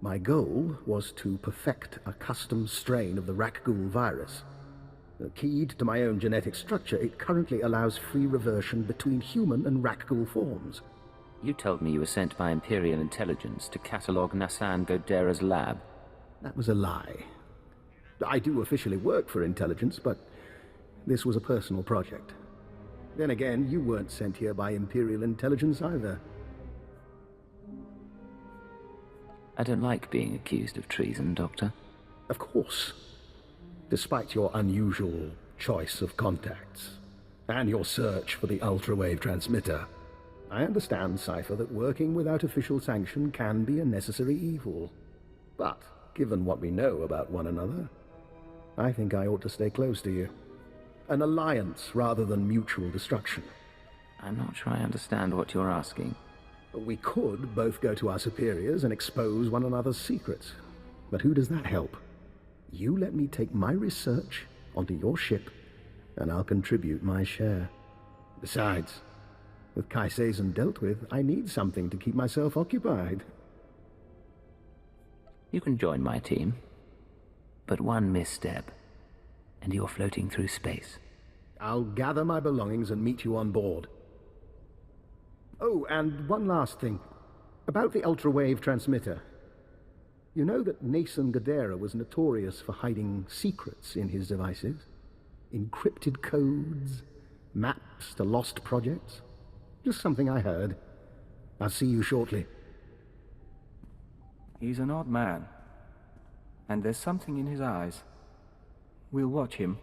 My goal was to perfect a custom strain of the Rakghoul virus. Keyed to my own genetic structure, it currently allows free reversion between human and Rakghoul forms. You told me you were sent by Imperial Intelligence to catalogue Nassan Godera's lab. That was a lie. I do officially work for Intelligence, but this was a personal project. Then again, you weren't sent here by Imperial Intelligence either. I don't like being accused of treason, Doctor. Of course. Despite your unusual choice of contacts, and your search for the ultra-wave transmitter, I understand, Cypher, that working without official sanction can be a necessary evil. But, given what we know about one another, I think I ought to stay close to you. An alliance rather than mutual destruction. I'm not sure I understand what you're asking. We could both go to our superiors and expose one another's secrets. But who does that help? You let me take my research onto your ship, and I'll contribute my share. Besides, with Kai Sazon dealt with, I need something to keep myself occupied. You can join my team. But one misstep, and you're floating through space. I'll gather my belongings and meet you on board. Oh, and one last thing. About the ultra-wave transmitter. You know that Nason Gadera was notorious for hiding secrets in his devices? Encrypted codes, maps to lost projects? Just something I heard. I'll see you shortly. He's an odd man. And there's something in his eyes. We'll watch him.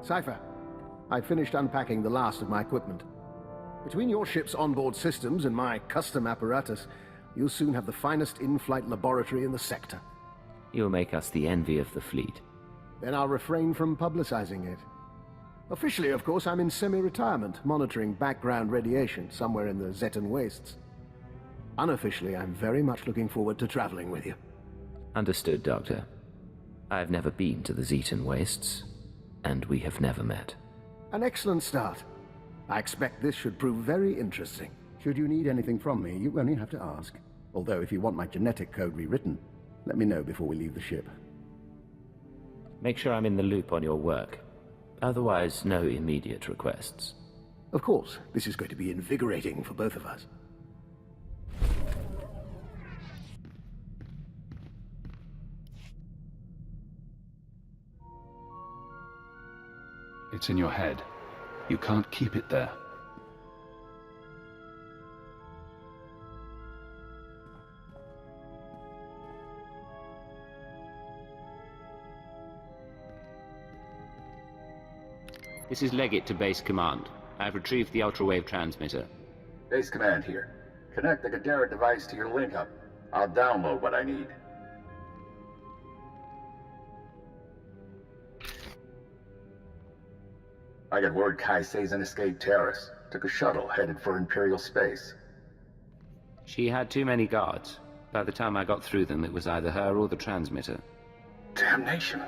Cypher, I've finished unpacking the last of my equipment. Between your ship's onboard systems and my custom apparatus, you'll soon have the finest in-flight laboratory in the sector. You'll make us the envy of the fleet. Then I'll refrain from publicizing it. Officially, of course, I'm in semi-retirement, monitoring background radiation somewhere in the Zetan wastes. Unofficially, I'm very much looking forward to traveling with you. Understood, Doctor. I've never been to the Zetan wastes, and we have never met. An excellent start. I expect this should prove very interesting. Should you need anything from me, you only have to ask. Although if you want my genetic code rewritten, let me know before we leave the ship. Make sure I'm in the loop on your work. Otherwise, no immediate requests. Of course, this is going to be invigorating for both of us. It's in your head. You can't keep it there. This is Leggett to Base Command. I've retrieved the ultra-wave transmitter. Base Command here. Connect the Gadara device to your link-up. I'll download what I need. I got word Kai Sazon escaped Terrace. Took a shuttle headed for Imperial space. She had too many guards. By the time I got through them, it was either her or the transmitter. Damnation.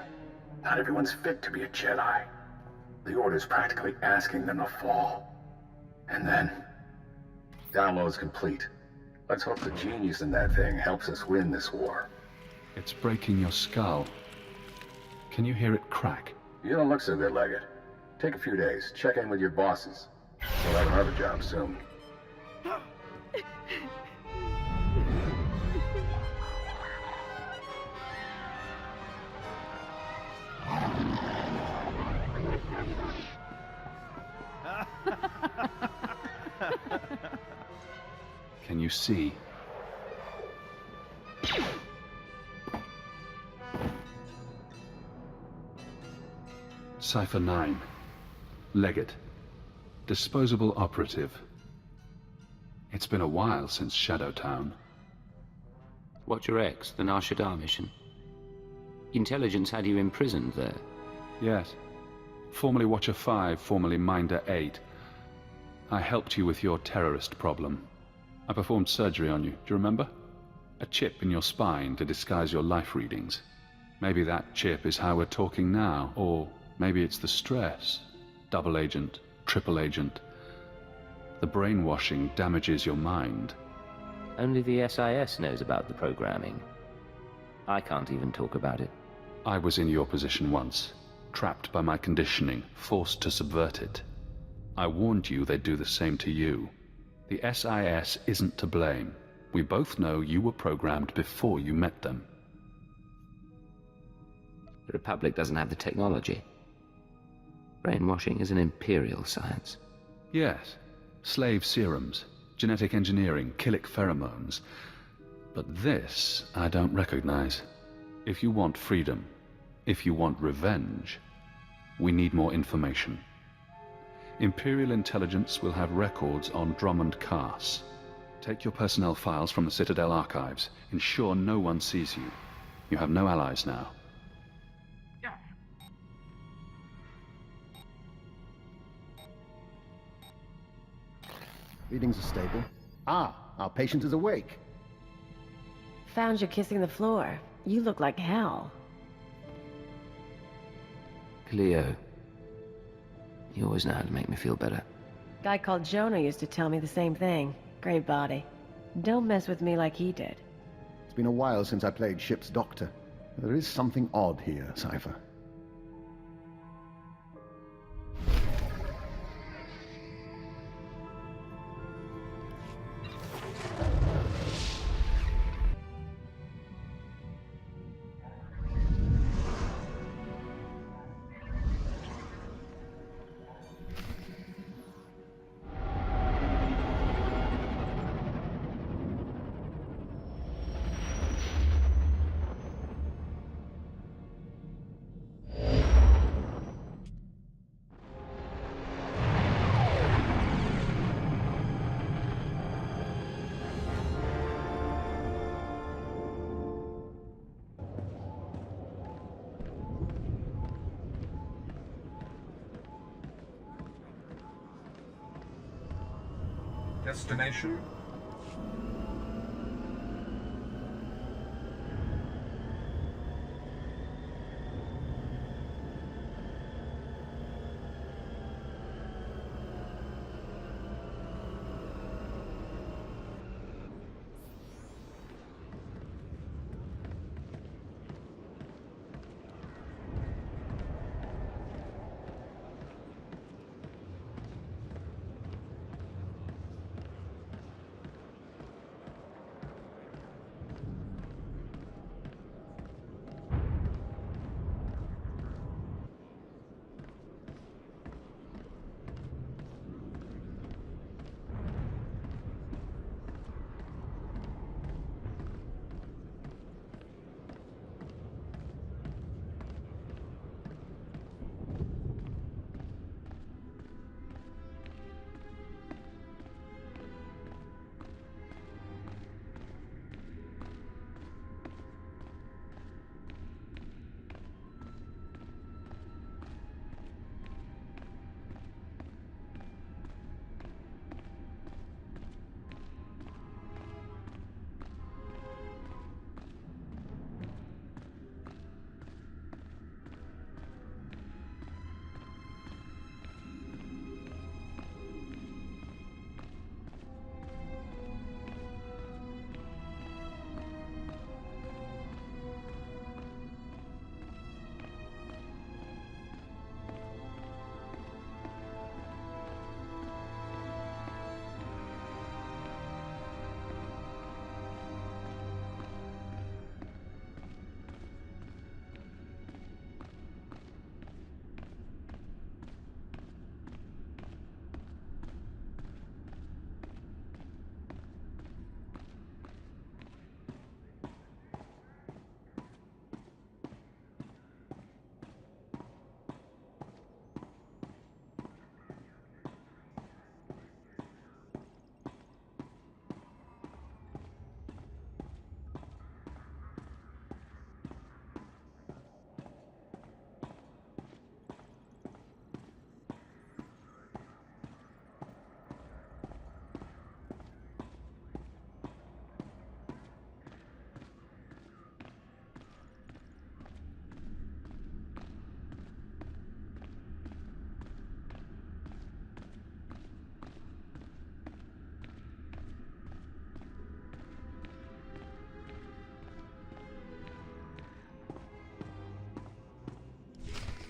Not everyone's fit to be a Jedi. The Order's practically asking them to fall. And then... Download's complete. Let's hope the genius in that thing helps us win this war. It's breaking your skull. Can you hear it crack? You don't look so good, Leggett. Take a few days. Check in with your bosses. We'll have another job soon. Can you see? Cypher 9. Leggett. Disposable operative. It's been a while since Shadowtown. Watcher X, the Nar Shaddaa mission. Intelligence had you imprisoned there. Yes. Formerly Watcher 5, formerly Minder 8. I helped you with your terrorist problem. I performed surgery on you, do you remember? A chip in your spine to disguise your life readings. Maybe that chip is how we're talking now, or maybe it's the stress. Double agent, triple agent. The brainwashing damages your mind. Only the SIS knows about the programming. I can't even talk about it. I was in your position once, trapped by my conditioning, forced to subvert it. I warned you they'd do the same to you. The SIS isn't to blame. We both know you were programmed before you met them. The Republic doesn't have the technology. Brainwashing is an imperial science. Yes. Slave serums, genetic engineering, killic pheromones. But this I don't recognize. If you want freedom, if you want revenge, we need more information. Imperial intelligence will have records on Drummond Cass. Take your personnel files from the Citadel archives. Ensure no one sees you. You have no allies now. Readings are stable. Ah, our patient is awake. Found you kissing the floor. You look like hell. Cleo. You always know how to make me feel better. Guy called Jonah used to tell me the same thing. Great body. Don't mess with me like he did. It's been a while since I played ship's doctor. There is something odd here, Cypher. Destination?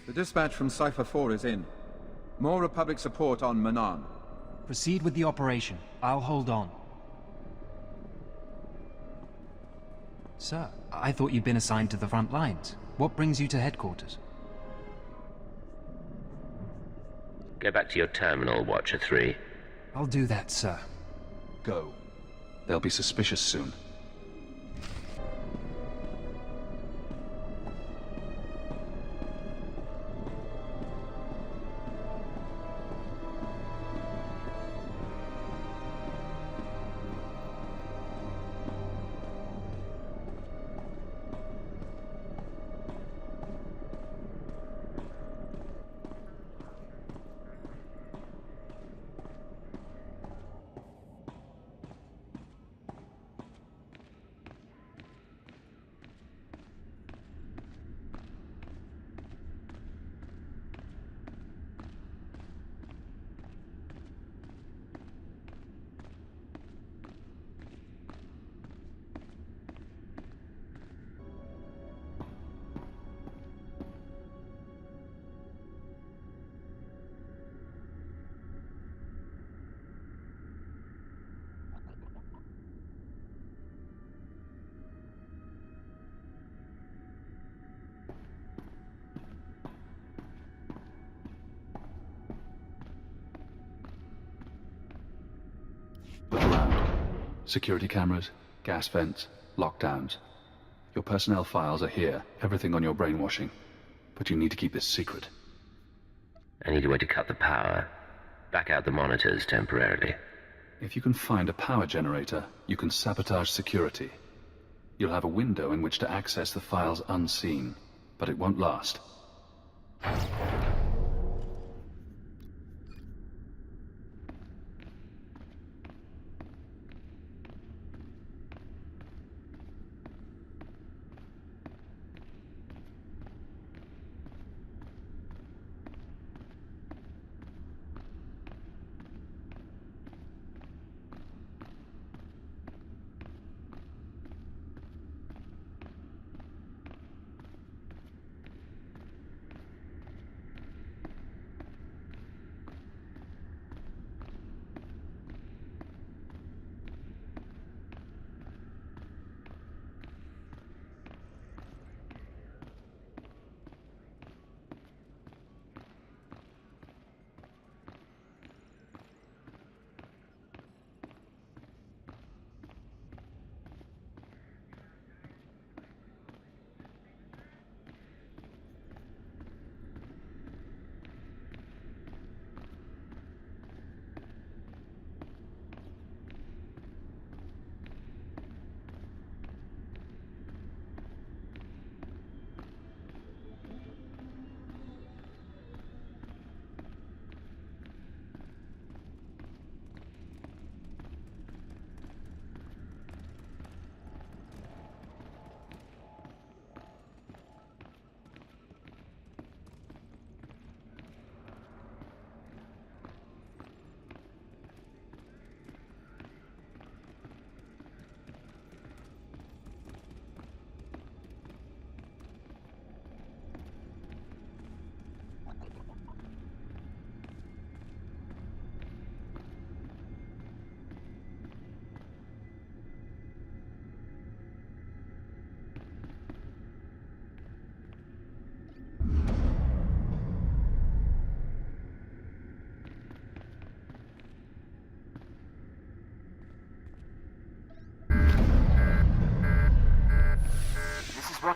The dispatch from Cypher 4 is in. More Republic support on Manan. Proceed with the operation. I'll hold on. Sir, I thought you'd been assigned to the front lines. What brings you to headquarters? Go back to your terminal, Watcher 3. I'll do that, sir. Go. They'll be suspicious soon. Look around. Security cameras, gas vents, lockdowns. Your personnel files are here, everything on your brainwashing. But you need to keep this secret. I need a way to cut the power. Back out the monitors temporarily. If you can find a power generator, you can sabotage security. You'll have a window in which to access the files unseen, but it won't last.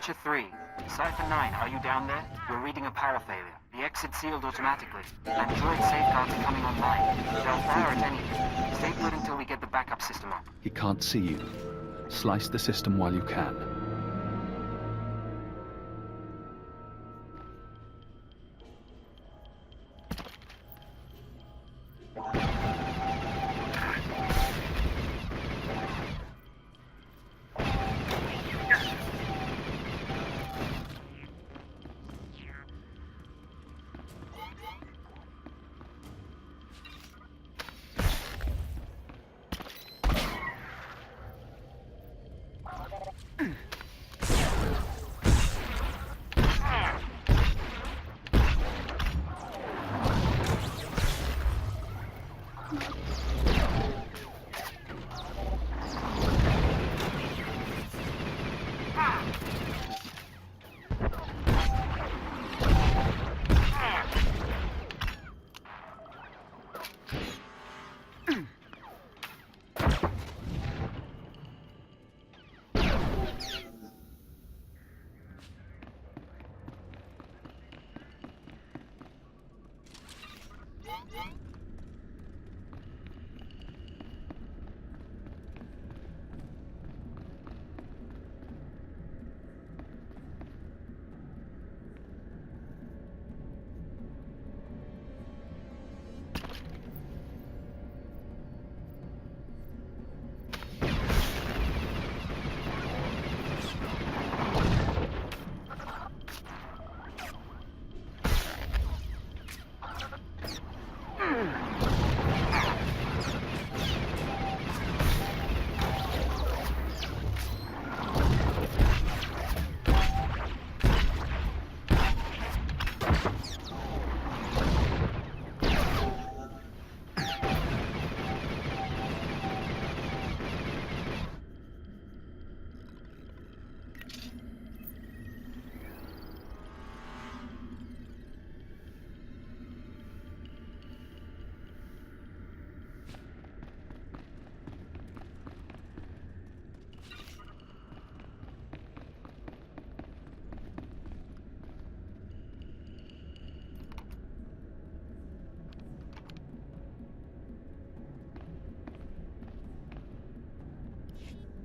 Watcher 3. Cypher 9, are you down there? We're reading a power failure. The exit's sealed automatically. Android safeguards are coming online. They'll fire at anything. Stay put until we get the backup system up. He can't see you. Slice the system while you can.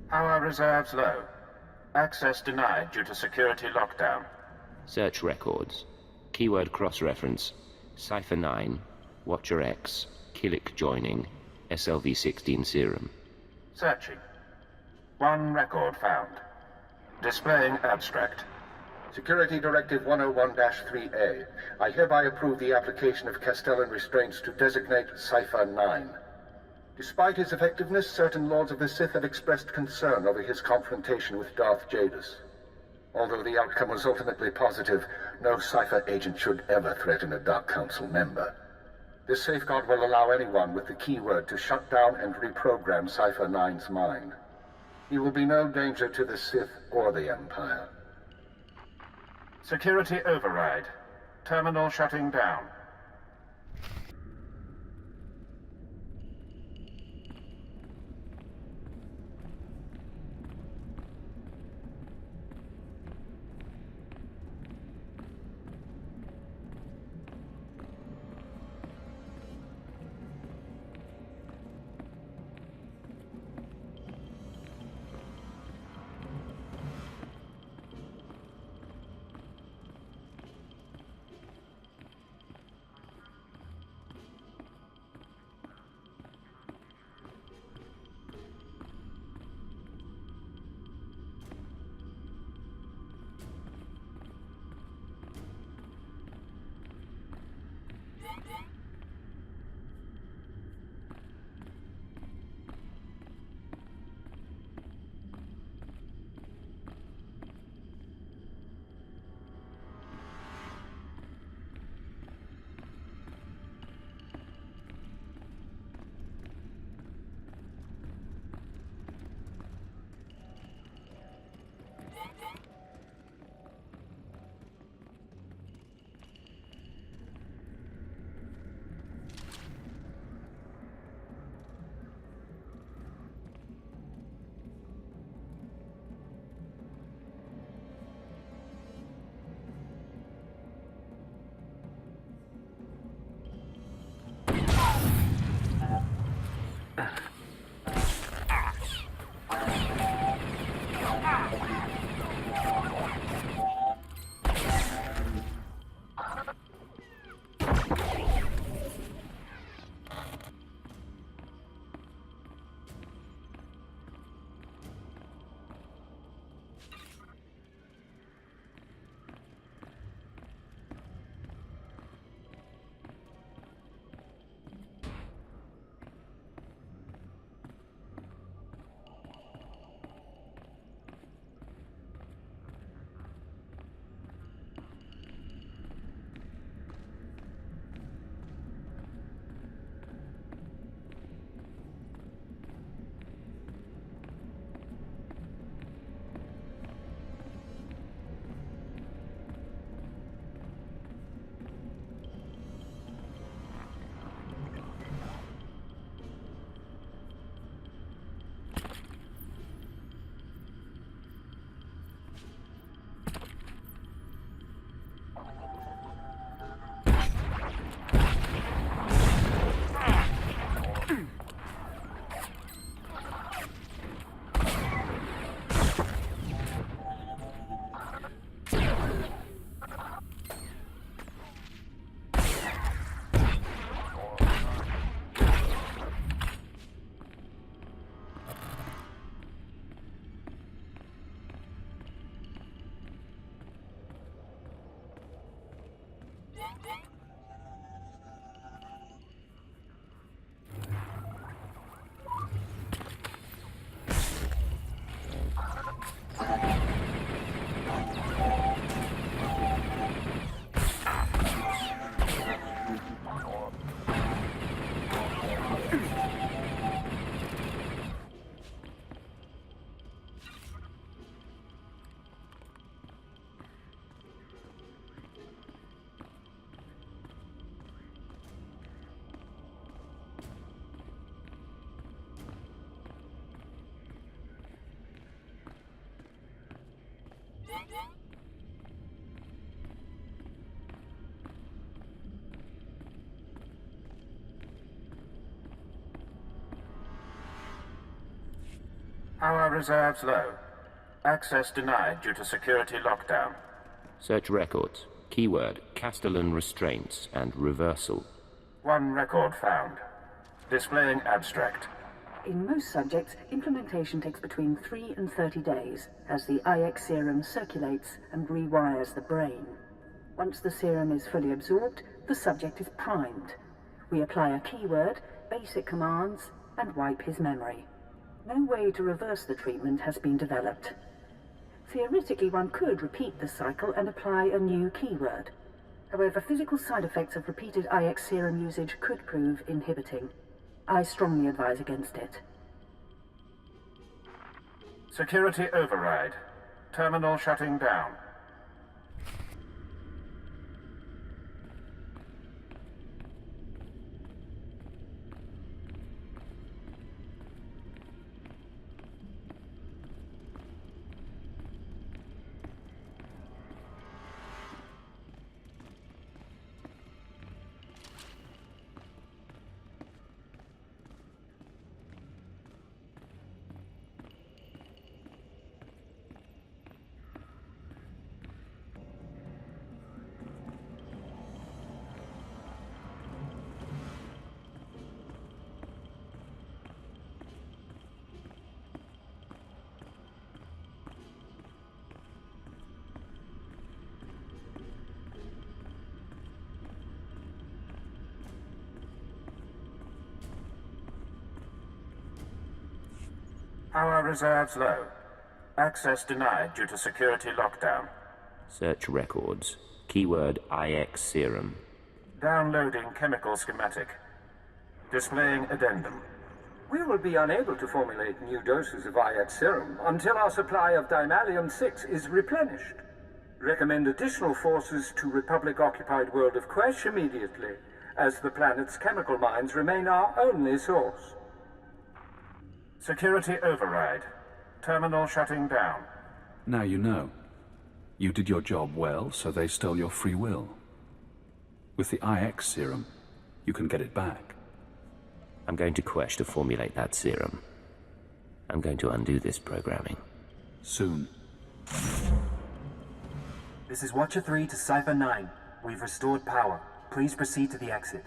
Power reserves low. Access denied due to security lockdown. Search records. Keyword cross-reference. Cypher 9, Watcher X, Killick joining, SLV-16 serum. Searching. One record found. Displaying abstract. Security Directive 101-3A. I hereby approve the application of Castellan restraints to designate Cypher 9. Despite his effectiveness, certain Lords of the Sith have expressed concern over his confrontation with Darth Jadus. Although the outcome was ultimately positive, no Cypher agent should ever threaten a Dark Council member. This safeguard will allow anyone with the keyword to shut down and reprogram Cypher 9's mind. He will be no danger to the Sith or the Empire. Security override. Terminal shutting down. Power reserves low. Access denied due to security lockdown. Search records. Keyword, Castellan restraints and reversal. One record found. Displaying abstract. In most subjects, implementation takes between 3 and 30 days, as the IX serum circulates and rewires the brain. Once the serum is fully absorbed, the subject is primed. We apply a keyword, basic commands, and wipe his memory. No way to reverse the treatment has been developed. Theoretically, one could repeat the cycle and apply a new keyword. However, physical side effects of repeated IX serum usage could prove inhibiting. I strongly advise against it. Security override. Terminal shutting down. Power reserves low. Access denied due to security lockdown. Search records. Keyword, IX serum. Downloading chemical schematic. Displaying addendum. We will be unable to formulate new doses of IX serum until our supply of Dimalium-6 is replenished. Recommend additional forces to Republic-occupied world of Quesh immediately, as the planet's chemical mines remain our only source. Security override. Terminal shutting down. Now you know. You did your job well, so they stole your free will. With the IX serum, you can get it back. I'm going to Quesh to formulate that serum. I'm going to undo this programming. Soon. This is Watcher 3 to Cypher 9. We've restored power. Please proceed to the exit.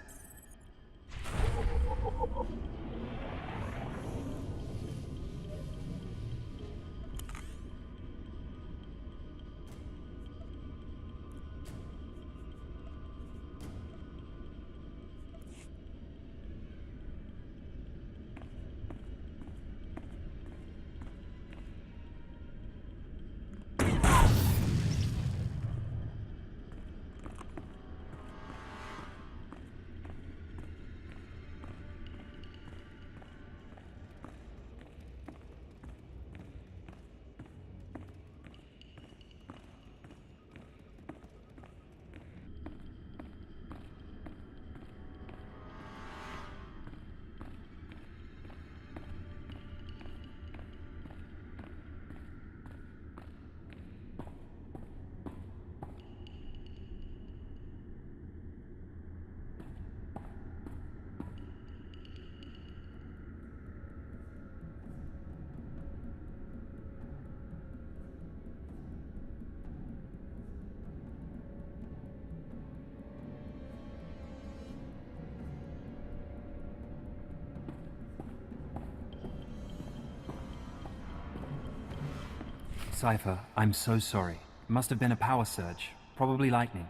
Cypher, I'm so sorry. Must have been a power surge. Probably lightning.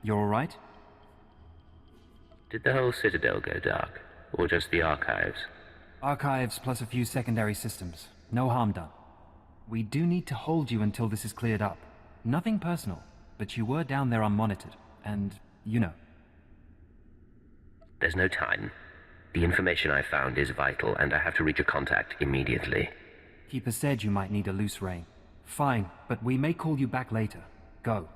You're alright? Did the whole Citadel go dark? Or just the archives? Archives plus a few secondary systems. No harm done. We do need to hold you until this is cleared up. Nothing personal, but you were down there unmonitored. And, you know. There's no time. The information I found is vital, and I have to reach a contact immediately. Keeper said you might need a loose rein. Fine, but we may call you back later. Go.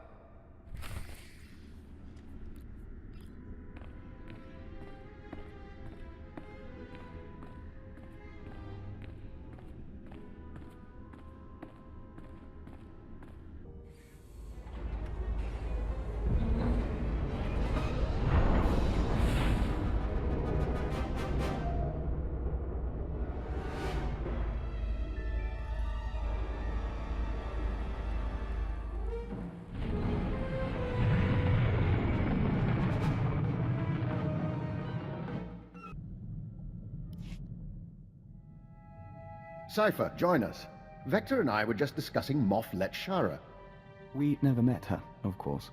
Cypher, join us. Vector and I were just discussing Moff Letshara. We never met her, of course.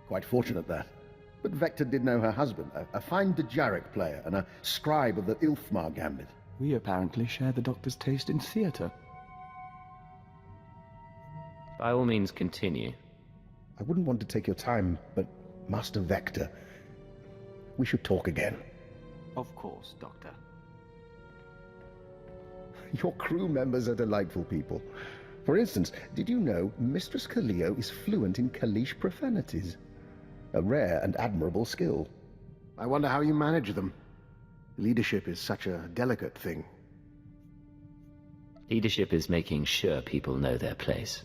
Quite fortunate, that. But Vector did know her husband, a fine Dejarik player and a scribe of the Ilfmar Gambit. We apparently share the Doctor's taste in theatre. By all means, continue. I wouldn't want to take your time, but Master Vector, we should talk again. Of course, Doctor. Your crew members are delightful people. For instance, did you know Mistress Kaleo is fluent in Kalish profanities? A rare and admirable skill. I wonder how you manage them. Leadership is such a delicate thing. Leadership is making sure people know their place.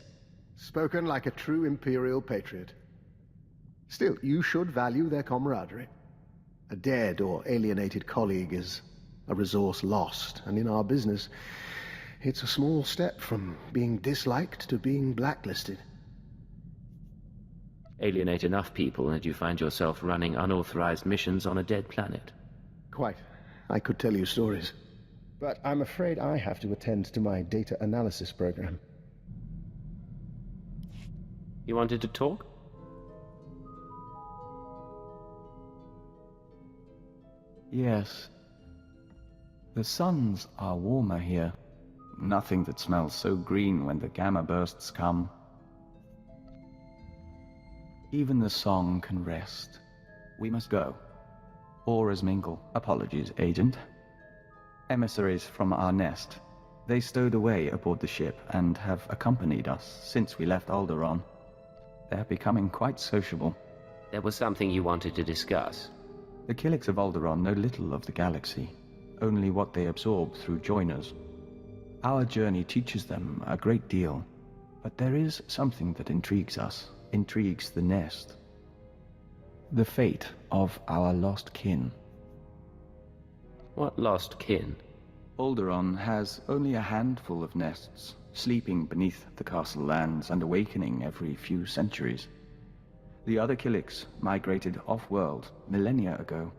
Spoken like a true Imperial patriot. Still, you should value their camaraderie. A dead or alienated colleague is a resource lost, and in our business, it's a small step from being disliked to being blacklisted. Alienate enough people and you find yourself running unauthorized missions on a dead planet. Quite. I could tell you stories. But I'm afraid I have to attend to my data analysis program. You wanted to talk? Yes. The suns are warmer here. Nothing that smells so green when the gamma bursts come. Even the song can rest. We must go. Auras mingle. Apologies, Agent. Emissaries from our nest. They stowed away aboard the ship and have accompanied us since we left Alderaan. They're becoming quite sociable. There was something you wanted to discuss. The Killiks of Alderaan know little of the galaxy, only what they absorb through joiners. Our journey teaches them a great deal, but there is something that intrigues us, intrigues the nest. The fate of our lost kin. What lost kin? Alderaan has only a handful of nests, sleeping beneath the castle lands and awakening every few centuries. The other Killiks migrated off-world millennia ago.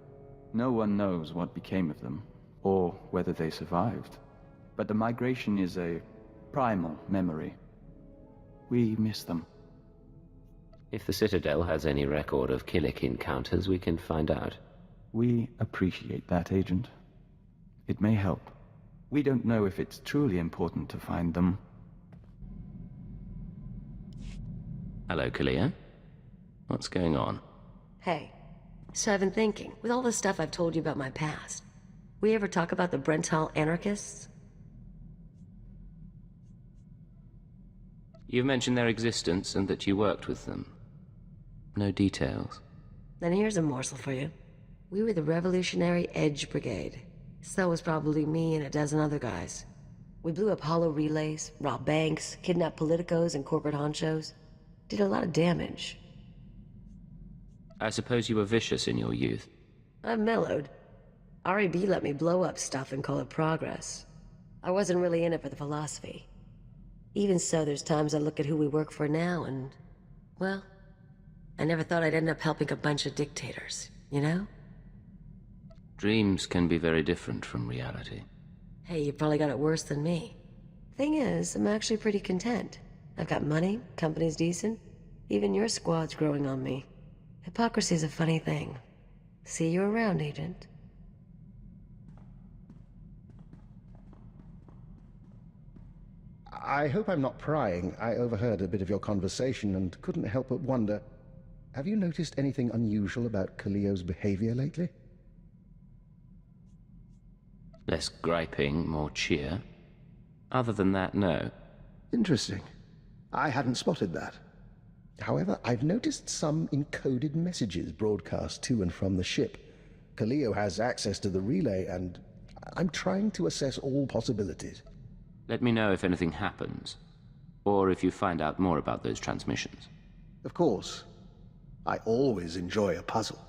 No one knows what became of them, or whether they survived. But the migration is a primal memory. We miss them. If the Citadel has any record of Killik encounters, we can find out. We appreciate that, Agent. It may help. We don't know if it's truly important to find them. Hello, Kaleo. What's going on? Hey, so I've been thinking, with all the stuff I've told you about my past, we ever talk about the Brental anarchists? You've mentioned their existence and that you worked with them. No details. Then here's a morsel for you. We were the Revolutionary Edge Brigade. So was probably me and a dozen other guys. We blew up hollow relays, robbed banks, kidnapped politicos and corporate honchos. Did a lot of damage. I suppose you were vicious in your youth. I've mellowed. REB let me blow up stuff and call it progress. I wasn't really in it for the philosophy. Even so, there's times I look at who we work for now and, well, I never thought I'd end up helping a bunch of dictators, you know? Dreams can be very different from reality. Hey, you probably got it worse than me. Thing is, I'm actually pretty content. I've got money, company's decent. Even your squad's growing on me. Hypocrisy's a funny thing. See you around, Agent. I hope I'm not prying. I overheard a bit of your conversation and couldn't help but wonder, have you noticed anything unusual about Kaleo's behavior lately? Less griping, more cheer. Other than that, no. Interesting. I hadn't spotted that. However, I've noticed some encoded messages broadcast to and from the ship. Kaleo has access to the relay, and I'm trying to assess all possibilities. Let me know if anything happens, or if you find out more about those transmissions. Of course. I always enjoy a puzzle.